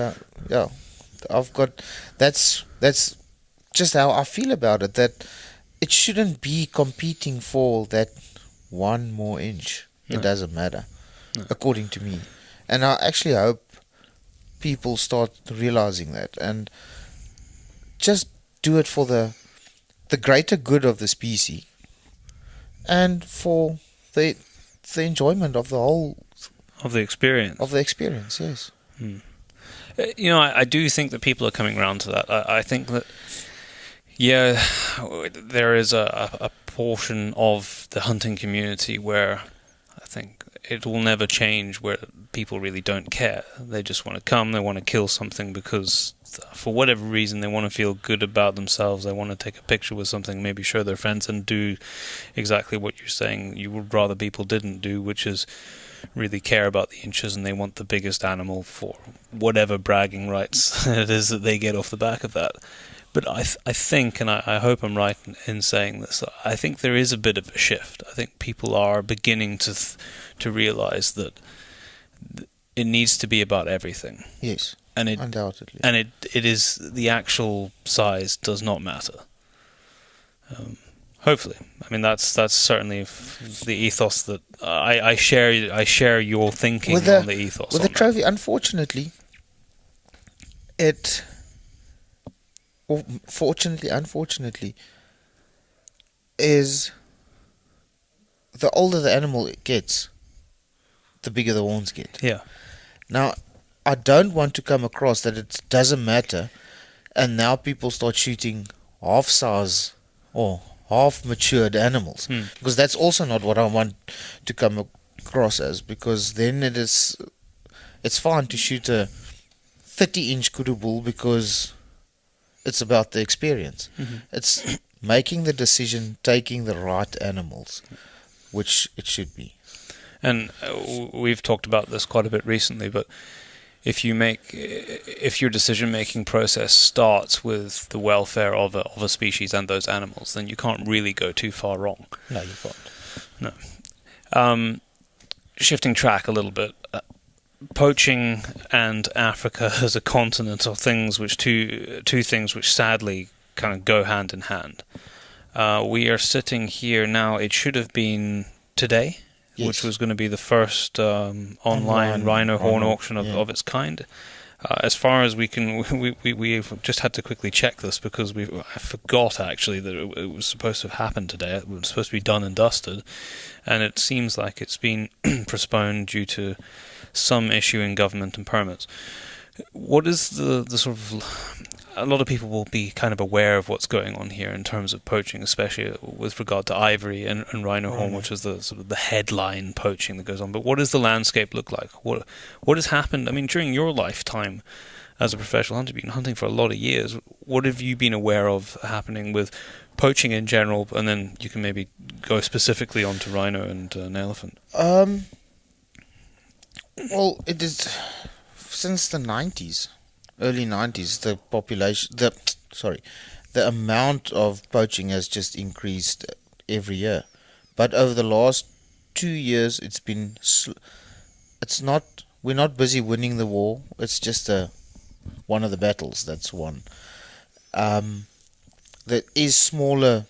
that's just how I feel about it. That it shouldn't be competing for that 1 more inch. No. It doesn't matter, according to me, and I actually hope people start realizing that and just do it for the greater good of the species and for the enjoyment of the whole of the experience. Yes. I do think that people are coming around to that. I think that there is a portion of the hunting community where I think it will never change, where people really don't care. They just want to come, they want to kill something because for whatever reason they want to feel good about themselves, they want to take a picture with something, maybe show their friends, and do exactly what you're saying you would rather people didn't do, which is really care about the inches, and they want the biggest animal for whatever bragging rights it is that they get off the back of that. But I think, and I hope I'm right in saying this, I think there is a bit of a shift. I think people are beginning to realise that it needs to be about everything. Yes, and it, undoubtedly. And it is, the actual size does not matter. Hopefully. I mean, that's certainly the ethos that I share. I share your thinking on the ethos. With the trophy, unfortunately, unfortunately, is the older the animal gets, the bigger the horns get. Yeah. Now, I don't want to come across that it doesn't matter, and now people start shooting half-size or half-matured animals, because that's also not what I want to come across as, because then it's fine to shoot a 30-inch kudu bull because it's about the experience. It's making the decision, taking the right animals, which it should be. And we've talked about this quite a bit recently, but if your decision-making process starts with the welfare of a species and those animals, then you can't really go too far wrong. No, you can't. No. Shifting track a little bit, poaching and Africa as a continent are things which two things which sadly kind of go hand in hand. We are sitting here now. It should have been today. Yes. Which was going to be the first online rhino horn auction of its kind. As far as we can, we've just had to quickly check this because I forgot actually that it was supposed to have happened today. It was supposed to be done and dusted, and it seems like it's been postponed due to some issue in government and permits. What is the sort of... A lot of people will be kind of aware of what's going on here in terms of poaching, especially with regard to ivory and rhino horn, which is the sort of the headline poaching that goes on. But what does the landscape look like? What has happened? I mean, during your lifetime as a professional hunter, you've been hunting for a lot of years. What have you been aware of happening with poaching in general? And then you can maybe go specifically onto rhino and an elephant. Well, it is since the 90s. Early 90s, the amount of poaching has just increased every year. But over the last 2 years, we're not busy winning the war. It's just one of the battles that's won. There is smaller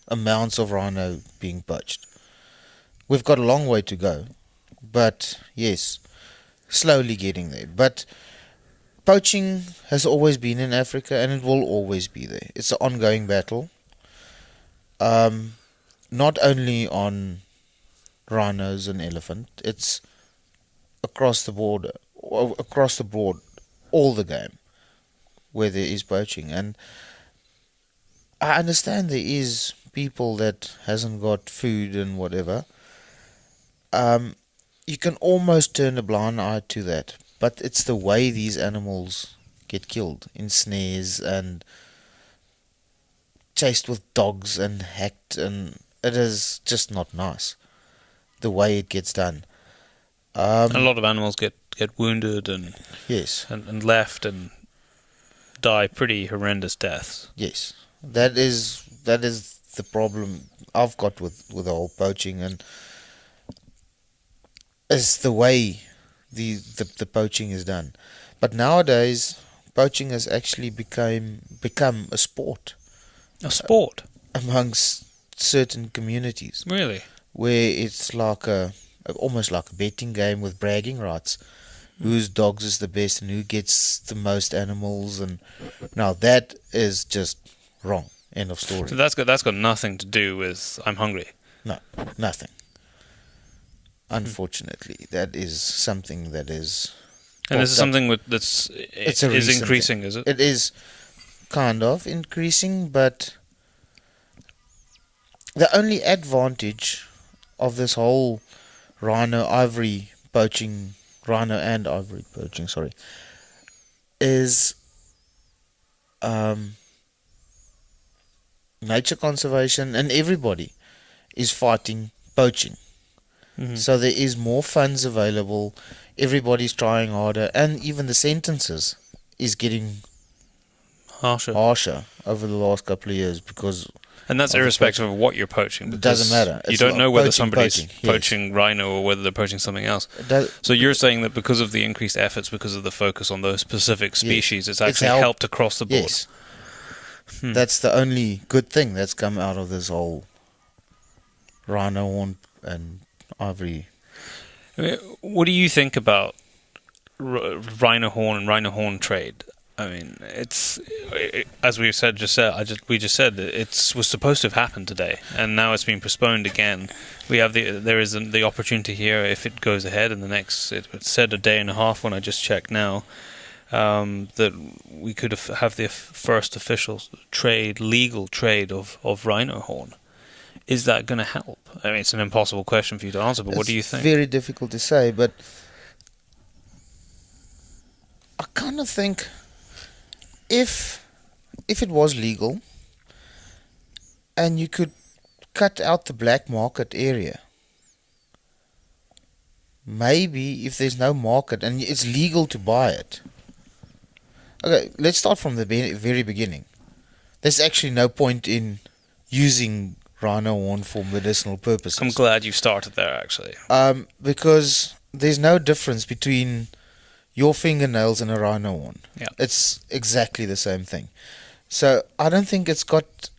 amounts of rhino being poached. We've got a long way to go, but yes, slowly getting there. But poaching has always been in Africa, and it will always be there. It's an ongoing battle. Not only on rhinos and elephant, it's across the board, all the game where there is poaching. And I understand there is people that hasn't got food and whatever. You can almost turn a blind eye to that. But it's the way these animals get killed in snares and chased with dogs and hacked, and it is just not nice the way it gets done. A lot of animals get wounded and yes, and left and die pretty horrendous deaths. Yes, that is the problem I've got with the whole poaching, and it's the way the poaching is done. But nowadays, poaching has actually become a sport. A sport? Amongst certain communities. Really? Where it's like almost like a betting game with bragging rights. Whose dogs is the best and who gets the most animals. And now that is just wrong. End of story. So that's got nothing to do with I'm hungry? No, nothing. Unfortunately, that is something that is... And this is something is increasing, thing. Is it? It is kind of increasing, but the only advantage of this whole rhino and ivory poaching, is nature conservation, and everybody is fighting poaching. Mm-hmm. So there is more funds available, everybody's trying harder, and even the sentences is getting harsher over the last couple of years because. And that's irrespective of what you're poaching. It doesn't matter. You It's don't like know whether somebody's poaching, yes. rhino or whether they're poaching something else. So you're saying that because of the increased efforts, because of the focus on those specific species, it's actually helped across the board. Yes. That's the only good thing that's come out of this whole rhino horn and ivory. I mean, what do you think about rhino horn and rhino horn trade? I mean, as we said, we just said it was supposed to have happened today, and now it's been postponed again. There is the opportunity here if it goes ahead in the next. It said a day and a half when I just checked now, that we could have the first official legal trade of rhino horn. Is that going to help? I mean, it's an impossible question for you to answer, but what do you think? It's very difficult to say, but I kind of think. If it was legal and you could cut out the black market area, maybe if there's no market and it's legal to buy it. Okay, let's start from the very beginning. There's actually no point in using rhino horn for medicinal purposes. I'm glad you started there, actually. Because there's no difference between your fingernails and a rhino horn. Yeah. It's exactly the same thing. So I don't think it's got.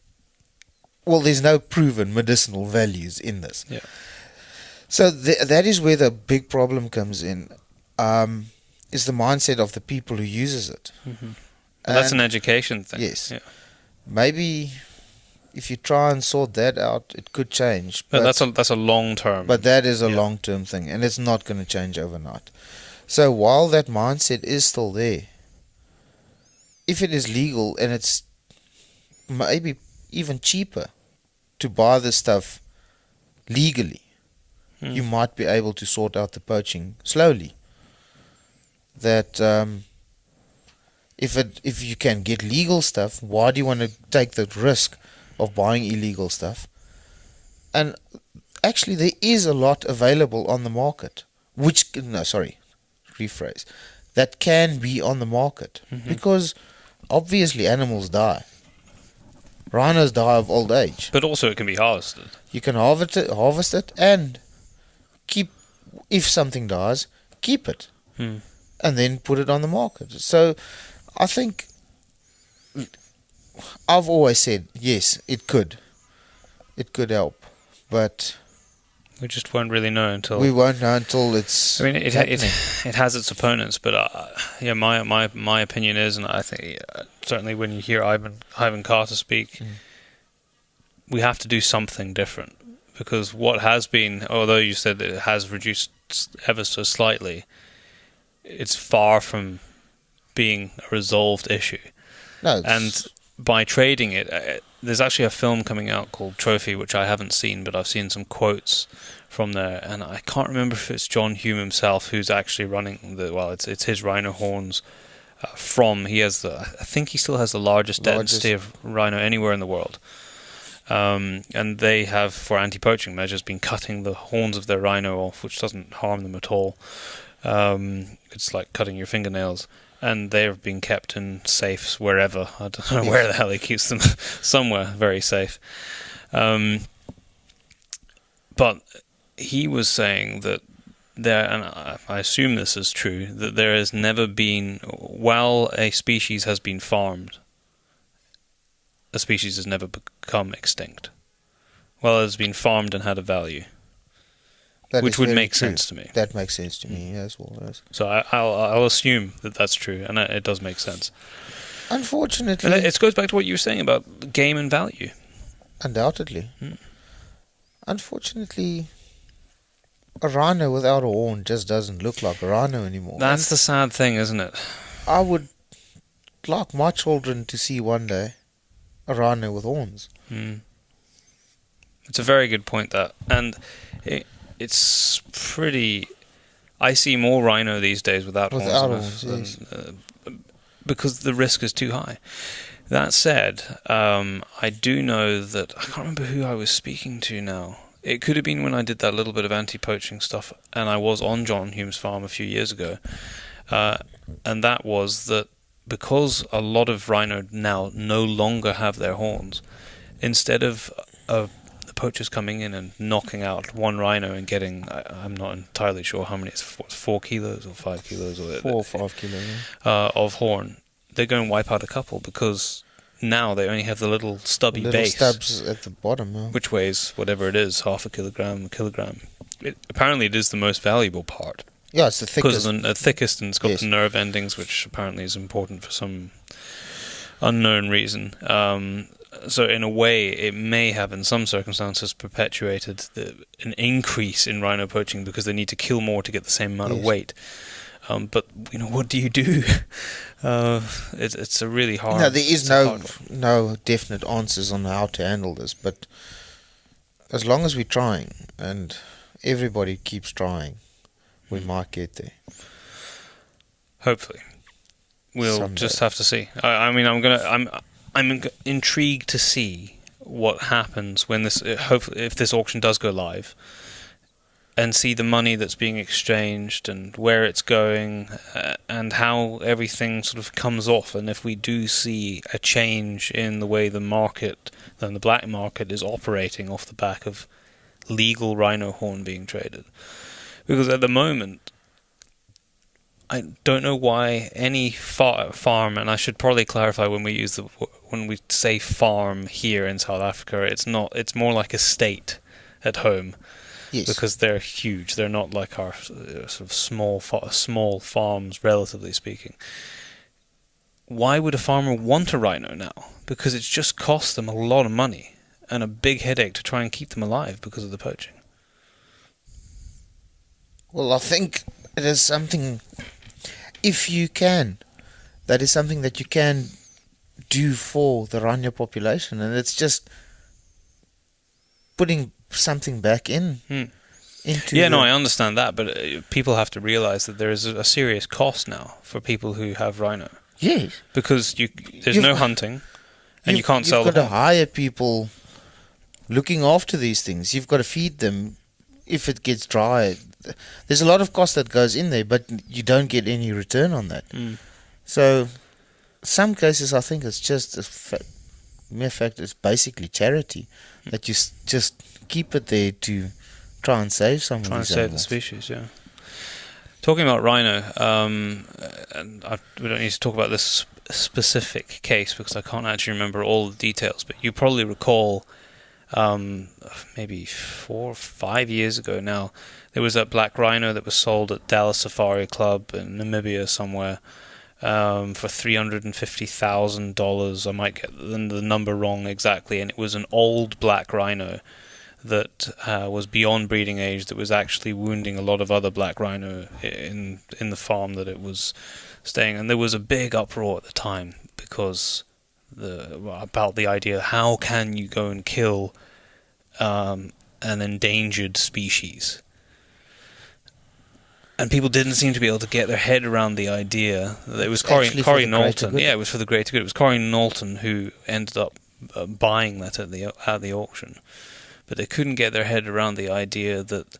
Well, there's no proven medicinal values in this. Yeah. So that is where the big problem comes in. Is the mindset of the people who uses it. Mm-hmm. That's an education thing. Yes. Yeah. Maybe if you try and sort that out, it could change. But that's a long term. But that is a long term thing, and it's not going to change overnight. So while that mindset is still there, if it is legal and it's maybe even cheaper to buy the stuff legally, you might be able to sort out the poaching slowly. That if you can get legal stuff, why do you want to take the risk of buying illegal stuff? And actually there is a lot available on the market, rephrase, that can be on the market, because obviously animals die. Rhinos die of old age. But also it can be harvested. You can harvest it and keep, if something dies, keep it. And then put it on the market. So I think I've always said, yes, it could help, but we just won't really know until we won't know until it's. I mean, it has its opponents, but my opinion is, and I think certainly when you hear Ivan Carter speak, we have to do something different, because what has been, although you said that it has reduced ever so slightly, it's far from being a resolved issue. No, and by trading it, there's actually a film coming out called Trophy, which I haven't seen, but I've seen some quotes from there, and I can't remember if it's John Hume himself who's actually running it's his rhino horns. I think he still has the largest density of rhino anywhere in the world. And they have, for anti-poaching measures, been cutting the horns of their rhino off, which doesn't harm them at all. It's like cutting your fingernails, and they're being kept in safes wherever. I don't know where the hell he keeps them. Somewhere very safe. But he was saying that there, and I assume this is true, that there has never been, while a species has been farmed, a species has never become extinct. Well, it has been farmed and had a value. Which would make sense to me. That makes sense to me as well. Yes. So I'll assume that that's true, and it does make sense. Unfortunately, and it goes back to what you were saying about game and value. Undoubtedly. Unfortunately, a rhino without a horn just doesn't look like a rhino anymore. That's the sad thing, isn't it? I would like my children to see one day a rhino with horns. It's a very good point, that. And it's pretty. I see more rhino these days without horns, yes. Because the risk is too high. That said, I do know that I can't remember who I was speaking to now. It could have been when I did that little bit of anti-poaching stuff, and I was on John Hume's farm a few years ago, and that was that because a lot of rhino now no longer have their horns, instead of the poachers coming in and knocking out one rhino and getting, I'm not entirely sure how many, it's 4 kilos or 5 kilos or 4 or 5 kilos, yeah. Of horn, they're going to wipe out a couple, because now they only have the little stubby base, stubs at the bottom, yeah. which weighs whatever it is, half a kilogram, a kilogram. Apparently it is the most valuable part. Yeah, it's the thickest. Because the thickest, and it's got Yes. the nerve endings, which apparently is important for some unknown reason. So in a way, it may have, in some circumstances, perpetuated an increase in rhino poaching, because they need to kill more to get the same amount of Yes. weight. But what do you do? It's a really hard. No, there is it's a hard one. no definite answers on how to handle this, but as long as we're trying and everybody keeps trying, we might get there. Hopefully, we'll Someday. just have to see. I'm intrigued to see what happens when if this auction does go live, and see the money that's being exchanged and where it's going, and how everything sort of comes off, and if we do see a change in the way the market, then the black market, is operating off the back of legal rhino horn being traded. Because at the moment, I don't know why any farm, and I should probably clarify when we say farm here in South Africa, it's more like a estate at home. Yes. Because they're huge. They're not like our sort of small farms, relatively speaking. Why would a farmer want a rhino now? Because it's just cost them a lot of money and a big headache to try and keep them alive because of the poaching. Well, I think it is something, if you can, that is something that you can do for the rhino population, and it's just putting something back into I understand that, but people have to realize that there is a serious cost now for people who have rhino. Yes. Because there's no hunting, and you can't sell them. You've got to hire people looking after these things. You've got to feed them if it gets dry. There's a lot of cost that goes in there, but you don't get any return on that. So, some cases I think it's just mere fact, it's basically charity, that you just keep it there to try and save some of these animals. Try and save the species, yeah. Talking about rhino, and we don't need to talk about this specific case because I can't actually remember all the details, but you probably recall maybe 4 or 5 years ago now, there was that black rhino that was sold at Dallas Safari Club in Namibia somewhere for $350,000. I might get the number wrong exactly, and it was an old black rhino that was beyond breeding age, that was actually wounding a lot of other black rhino in the farm that it was staying. And there was a big uproar at the time because about the idea, how can you go and kill an endangered species? And people didn't seem to be able to get their head around the idea that it was Corey Knowlton. Yeah, it was for the greater good. It was Corey Knowlton who ended up buying that at the auction. But they couldn't get their head around the idea that,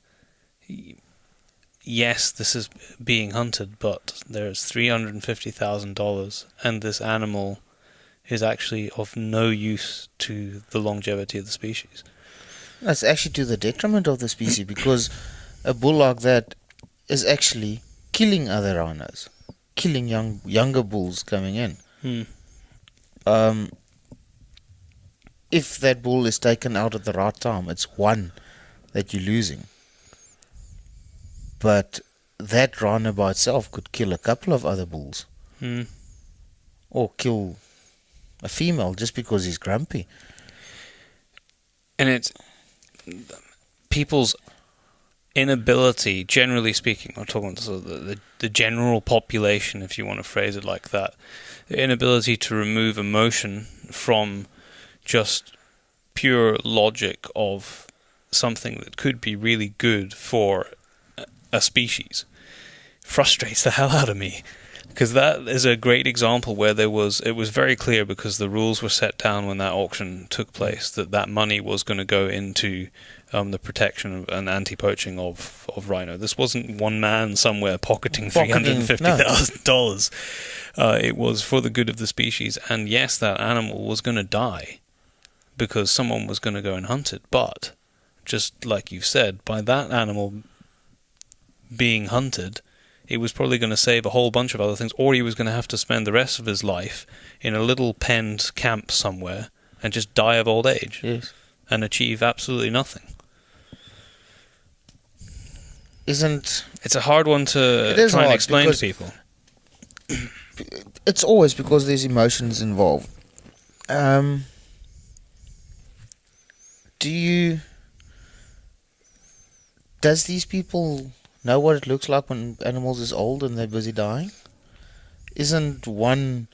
yes, this is being hunted, but there's $350,000, and this animal is actually of no use to the longevity of the species. That's actually to the detriment of the species, because a bull like that is actually killing other rhinos, killing younger bulls coming in. If that bull is taken out at the right time, it's one that you're losing. But that rhino by itself could kill a couple of other bulls. Or kill a female just because he's grumpy. And it's people's inability, generally speaking, I'm talking about the general population, if you want to phrase it like that, the inability to remove emotion from just pure logic of something that could be really good for a species frustrates the hell out of me, because that is a great example where it was very clear, because the rules were set down when that auction took place, that money was going to go into the protection and anti-poaching of rhino. This wasn't one man somewhere pocketing $350,000. It was for the good of the species, and yes, that animal was going to die because someone was going to go and hunt it. But just like you've said, by that animal being hunted, it was probably going to save a whole bunch of other things, or he was going to have to spend the rest of his life in a little penned camp somewhere and just die of old age. Yes. And achieve absolutely nothing. It's a hard one to try and explain to people. It's always because there's emotions involved. Does these people know what it looks like when animals is old and they're busy dying? Isn't one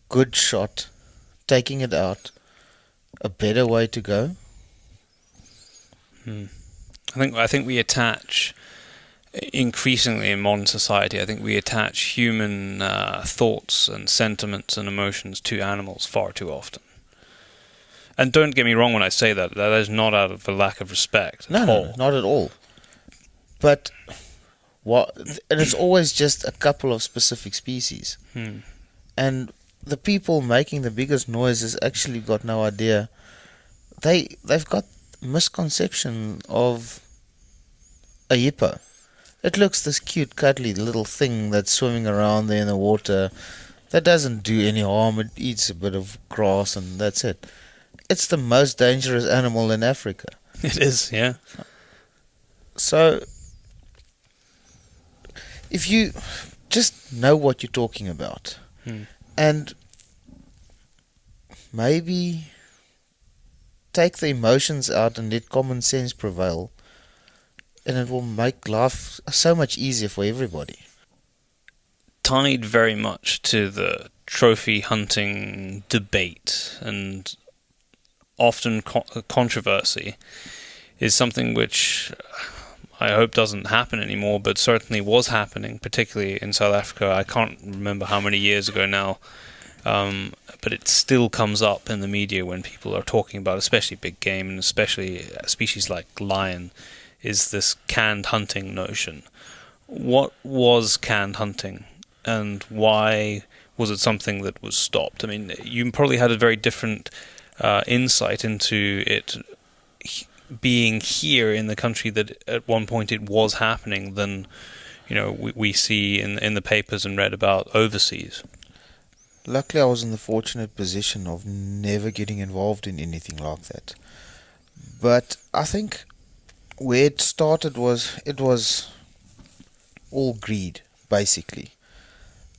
good shot, taking it out, a better way to go? I think we attach, increasingly in modern society, I think we attach human thoughts and sentiments and emotions to animals far too often. And don't get me wrong when I say that. That is not out of a lack of respect at all. No, not at all. But and it's always just a couple of specific species. And the people making the biggest noise has actually got no idea. They've got misconception of a hippo. It looks this cute, cuddly little thing that's swimming around there in the water. That doesn't do any harm. It eats a bit of grass and that's it. It's the most dangerous animal in Africa. It is, yeah. So, if you just know what you're talking about, and maybe take the emotions out and let common sense prevail, and it will make life so much easier for everybody. Tied very much to the trophy hunting debate and often controversy is something which I hope doesn't happen anymore, but certainly was happening, particularly in South Africa. I can't remember how many years ago now, but it still comes up in the media when people are talking about, especially big game and especially a species like lion, is this canned hunting notion. What was canned hunting, and why was it something that was stopped? I mean, you probably had a very different insight into it being here in the country that at one point it was happening than we see in the papers and read about overseas. Luckily, I was in the fortunate position of never getting involved in anything like that. But I think where it started was, it was all greed, basically.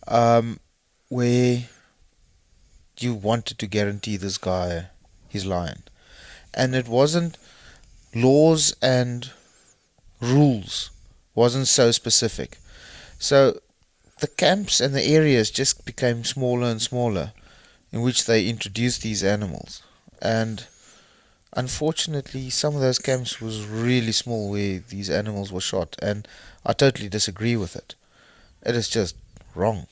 Where you wanted to guarantee this guy his lion. And it wasn't laws and rules, wasn't so specific. So the camps and the areas just became smaller and smaller in which they introduced these animals. And unfortunately, some of those camps was really small where these animals were shot, and I totally disagree with it. It is just wrong.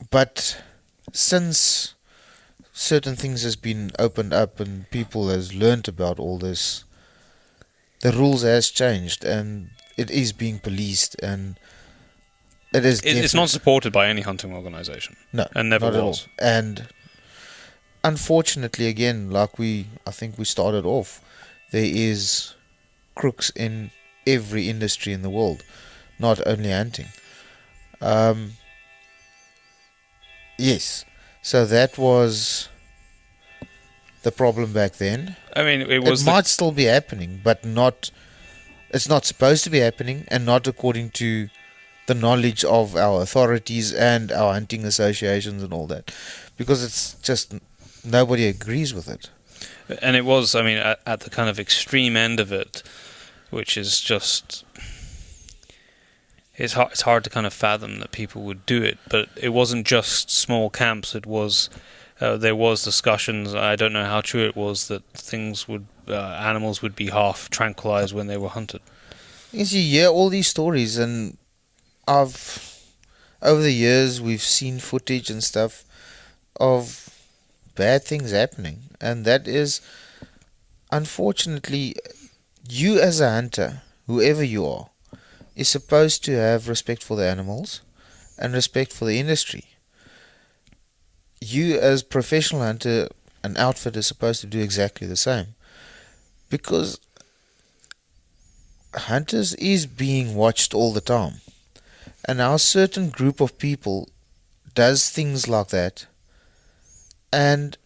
But since certain things has been opened up and people has learnt about all this, the rules has changed and it is being policed, and it is. It's not supported by any hunting organisation. No, and never not was. At all. And unfortunately, again, like I think we started off, there is crooks in every industry in the world, not only hunting. Yes, so that was the problem back then. I mean, it might still be happening, but not. It's not supposed to be happening, and not according to the knowledge of our authorities and our hunting associations and all that, because it's just nobody agrees with it. And it was, I mean, at the kind of extreme end of it, which is just, it's hard to kind of fathom that people would do it. But it wasn't just small camps. It was there was discussions. I don't know how true it was that animals would be half tranquilized when they were hunted. You hear all these stories, and over the years we've seen footage and stuff of bad things happening, and that is unfortunately, you as a hunter, whoever you are, is supposed to have respect for the animals and respect for the industry. You as professional hunter, an outfit is supposed to do exactly the same. Because hunters is being watched all the time. And now a certain group of people does things like that, and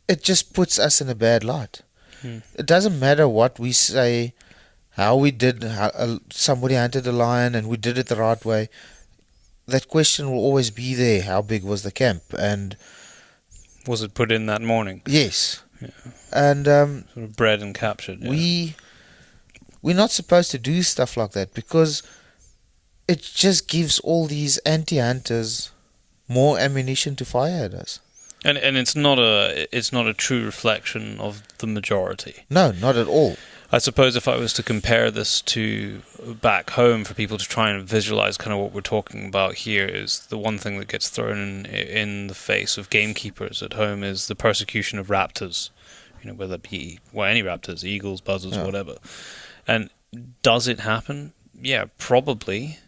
it just puts us in a bad light. It doesn't matter what we say, how we did, how, somebody hunted a lion and we did it the right way. That question will always be there. How big was the camp? And was it put in that morning? yes. Yeah. And sort of bred and captured. Yeah. We're not supposed to do stuff like that, because it just gives all these anti-hunters more ammunition to fire at us. And it's not a true reflection of the majority. No, not at all. I suppose if I was to compare this to back home for people to try and visualize kind of what we're talking about here, is the one thing that gets thrown in the face of gamekeepers at home is the persecution of raptors, whether it be any raptors, eagles, buzzards, whatever. And does it happen? Yeah, probably.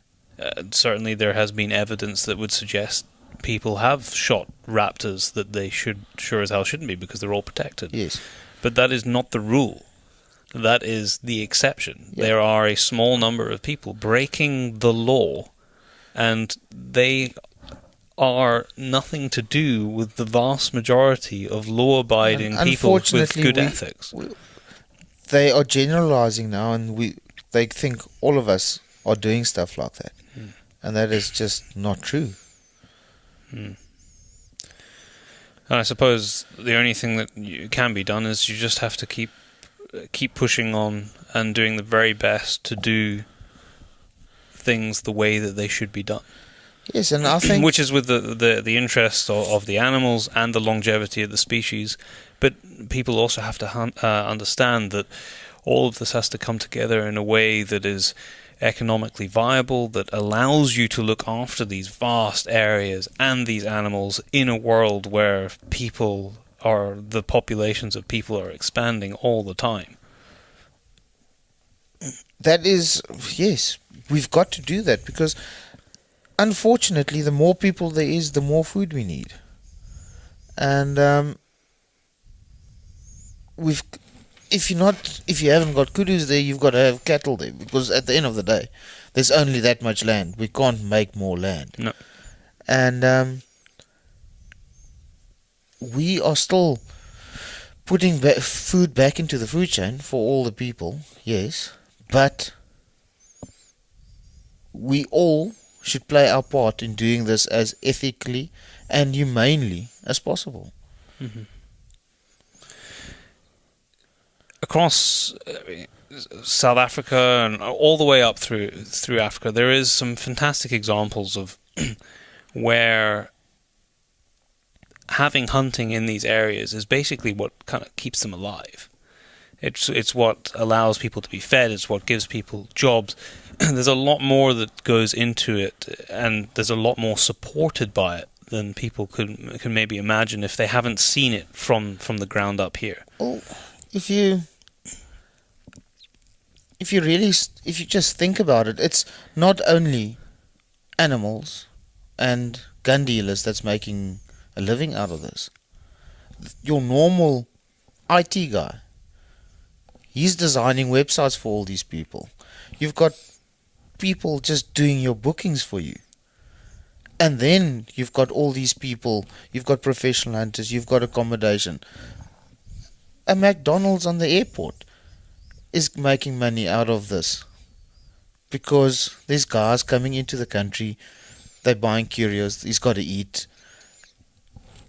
Certainly there has been evidence that would suggest people have shot raptors that they sure as hell shouldn't be, because they're all protected. Yes. But that is not the rule. That is the exception. Yeah. There are a small number of people breaking the law, and they are nothing to do with the vast majority of law-abiding people with good ethics. They are generalizing now, and they think all of us are doing stuff like that. And that is just not true. And I suppose the only thing that can be done is you just have to keep pushing on and doing the very best to do things the way that they should be done. Yes, and I think which is with the interest of the animals and the longevity of the species. But people also have to understand that all of this has to come together in a way that is economically viable, that allows you to look after these vast areas and these animals in a world where the populations of people are expanding all the time. That is, yes, we've got to do that, because unfortunately the more people there is, the more food we need. And if you haven't got kudus there, you've got to have cattle there, because at the end of the day, there's only that much land. We can't make more land. No. And we are still putting food back into the food chain for all the people, yes, but we all should play our part in doing this as ethically and humanely as possible. Mm-hmm. Across South Africa and all the way up through Africa, there is some fantastic examples of where having hunting in these areas is basically what kind of keeps them alive. It's what allows people to be fed. It's what gives people jobs. There's a lot more that goes into it, and there's a lot more supported by it than people can maybe imagine if they haven't seen it from the ground up here. Well, if you just think about it, it's not only animals and gun dealers that's making a living out of this. Your normal IT guy, he's designing websites for all these people. You've got people just doing your bookings for you. And then you've got all these people, you've got professional hunters, you've got accommodation. A McDonald's on the airport is making money out of this, because there's guys coming into the country, they're buying curios, he's got to eat.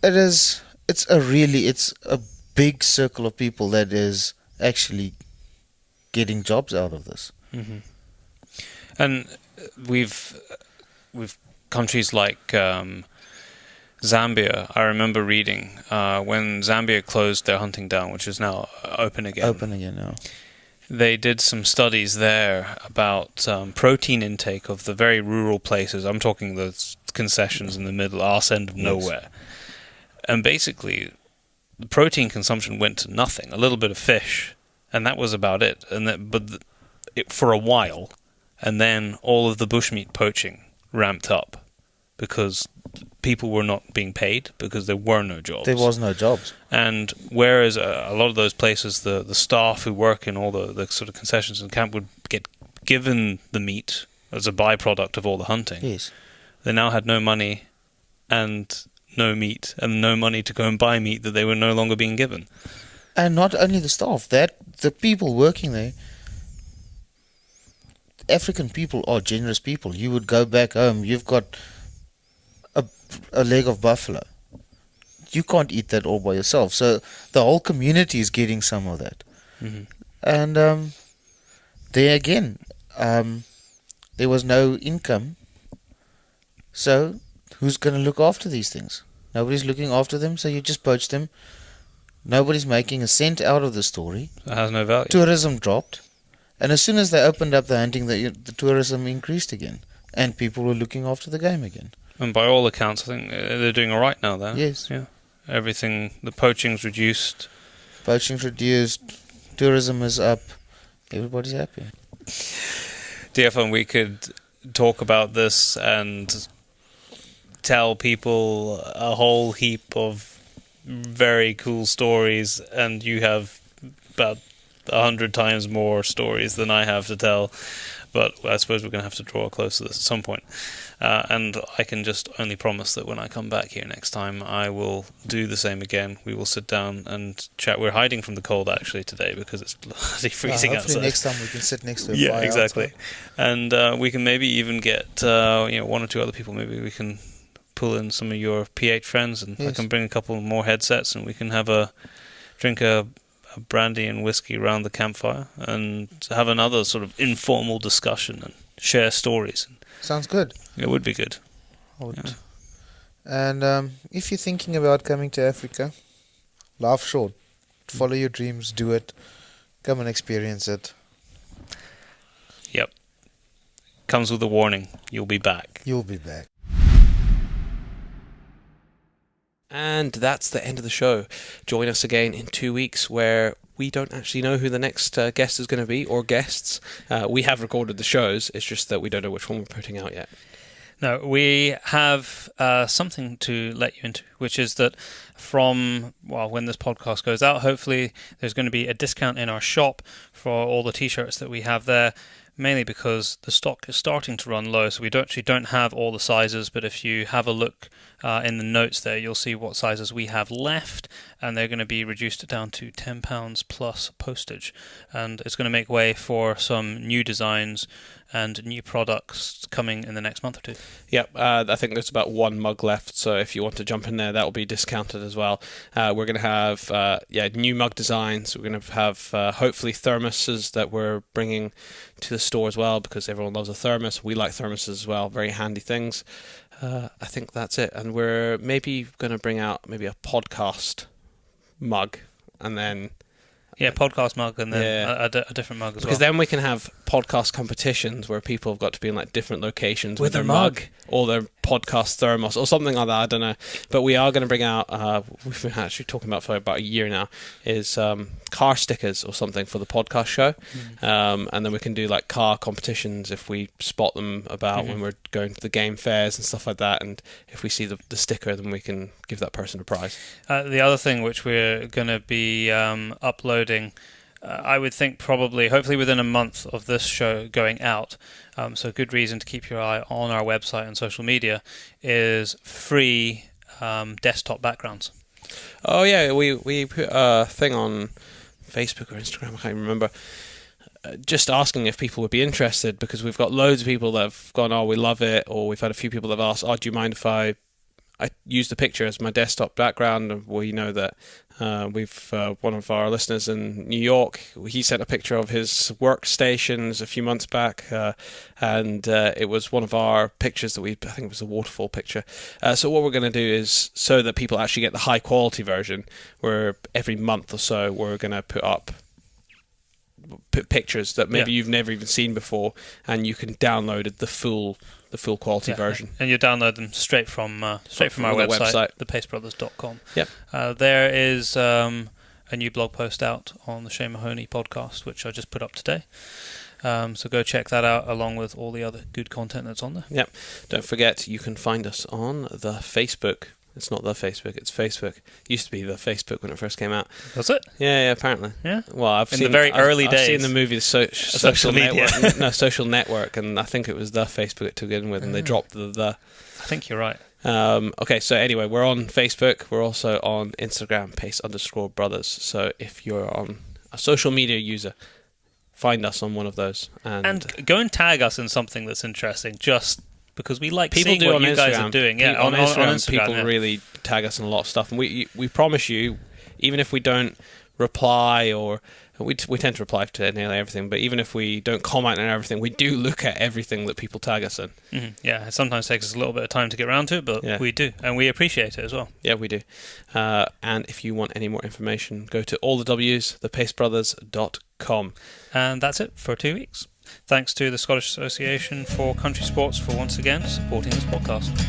It's a big circle of people that is actually getting jobs out of this. Mm-hmm. And we've countries like Zambia. I remember reading when Zambia closed their hunting down, which is now open again. Open again now. They did some studies there about protein intake of the very rural places. I'm talking the concessions in the middle, arse end of nowhere. And basically, the protein consumption went to nothing, a little bit of fish, and that was about it. For a while, and then all of the bushmeat poaching ramped up because people were not being paid because there were no jobs. There was no jobs. And whereas a lot of those places, the staff who work in all the sort of concessions in camp would get given the meat as a byproduct of all the hunting. Yes. They now had no money and no meat and no money to go and buy meat that they were no longer being given. And not only the staff, the people working there, African people are generous people. You would go back home, you've got a leg of buffalo. You can't eat that all by yourself. So the whole community is getting some of that. Mm-hmm. And there again, there was no income. So who's going to look after these things? Nobody's looking after them, so you just poach them. Nobody's making a cent out of the story. It has no value. Tourism dropped. And as soon as they opened up the hunting, the tourism increased again. And people were looking after the game again. And by all accounts, I think they're doing all right now, though. Yes. Yeah. Everything, the poaching's reduced. Poaching's reduced. Tourism is up. Everybody's happy. DFM, we could talk about this and tell people a whole heap of very cool stories, and you have about 100 times more stories than I have to tell. But I suppose we're going to have to draw close to this at some point. And I can just only promise that when I come back here next time, I will do the same again. We will sit down and chat. We're hiding from the cold, actually, today because it's bloody freezing hopefully outside. Next time we can sit next to a fire. Yeah, exactly. Outside. And we can maybe even get one or two other people. Maybe we can pull in some of your PH friends, and yes. I can bring a couple more headsets, and we can have drink a brandy and whiskey around the campfire and have another sort of informal discussion and share stories. Sounds good. It would be good. Yeah. And if you're thinking about coming to Africa, laugh short. Follow your dreams, do it. Come and experience it. Yep. Comes with a warning. You'll be back. You'll be back. And that's the end of the show. Join us again in 2 weeks where we don't actually know who the next guest is going to be, or guests. We have recorded the shows, it's just that we don't know which one we're putting out yet. No, we have something to let you into, which is that when this podcast goes out, hopefully there's going to be a discount in our shop for all the t-shirts that we have there, mainly because the stock is starting to run low, so we don't have all the sizes, but if you have a look in the notes there, you'll see what sizes we have left, and they're going to be reduced down to £10 plus postage, and it's going to make way for some new designs and new products coming in the next month or two. Yep, I think there's about one mug left, so if you want to jump in there, that will be discounted as well. We're going to have new mug designs. We're going to have hopefully thermoses that we're bringing to the store as well, because everyone loves a thermos. We like thermoses as well, very handy things. I think that's it, and we're maybe going to bring out maybe a podcast mug, and then podcast mug, and then a different mug as well. Because then we can have podcast competitions where people have got to be in like different locations with their mug or their podcast thermos or something like that. I don't know, but we are going to bring out. We've been actually talking about for about a year now. Is car stickers or something for the podcast show, and then we can do like car competitions if we spot them about when we're going to the game fairs and stuff like that. And if we see the sticker, then we can give that person a prize. The other thing which we're going to be uploading, I would think hopefully within a month of this show going out, so a good reason to keep your eye on our website and social media, is free desktop backgrounds. Oh yeah, we put a thing on Facebook or Instagram, I can't remember, just asking if people would be interested, because we've got loads of people that have gone, oh, we love it, or we've had a few people that have asked, oh, do you mind if I use the picture as my desktop background? And we know that we've one of our listeners in New York, he sent a picture of his workstations a few months back, and it was one of our pictures that I think it was a waterfall picture. So what we're going to do is, so that people actually get the high quality version, where every month or so we're going to put up pictures that maybe you've never even seen before, and you can download the full quality version. And you download them straight from our website, thepacebrothers.com. Yep. There is a new blog post out on the Shane Mahoney podcast, which I just put up today. So go check that out, along with all the other good content that's on there. Yep. Don't forget, you can find us on the Facebook. It's not the Facebook, it's Facebook. It used to be the Facebook when it first came out. Was it? Yeah, apparently. Yeah. Well, I've seen the very early days. I've seen the movie Social Media. Network. No, Social Network, and I think it was the Facebook it took in with, and they dropped the. I think you're right. Okay, so anyway, we're on Facebook. We're also on Instagram, pace_brothers. So if you're on a social media user, find us on one of those. And go and tag us in something that's interesting, just because we like people seeing do what on you Instagram. guys are doing. Yeah, on Instagram, people yeah. really tag us in a lot of stuff, and we promise you, even if we don't reply, or we tend to reply to nearly everything, but even if we don't comment on everything, we do look at everything that people tag us in. Mm-hmm. Yeah, it sometimes takes us a little bit of time to get around to it, but we do, and we appreciate it as well. Yeah, we do. And if you want any more information, go to allthews, thepacebrothers.com. And that's it for 2 weeks. Thanks to the Scottish Association for Country Sports for once again supporting this podcast.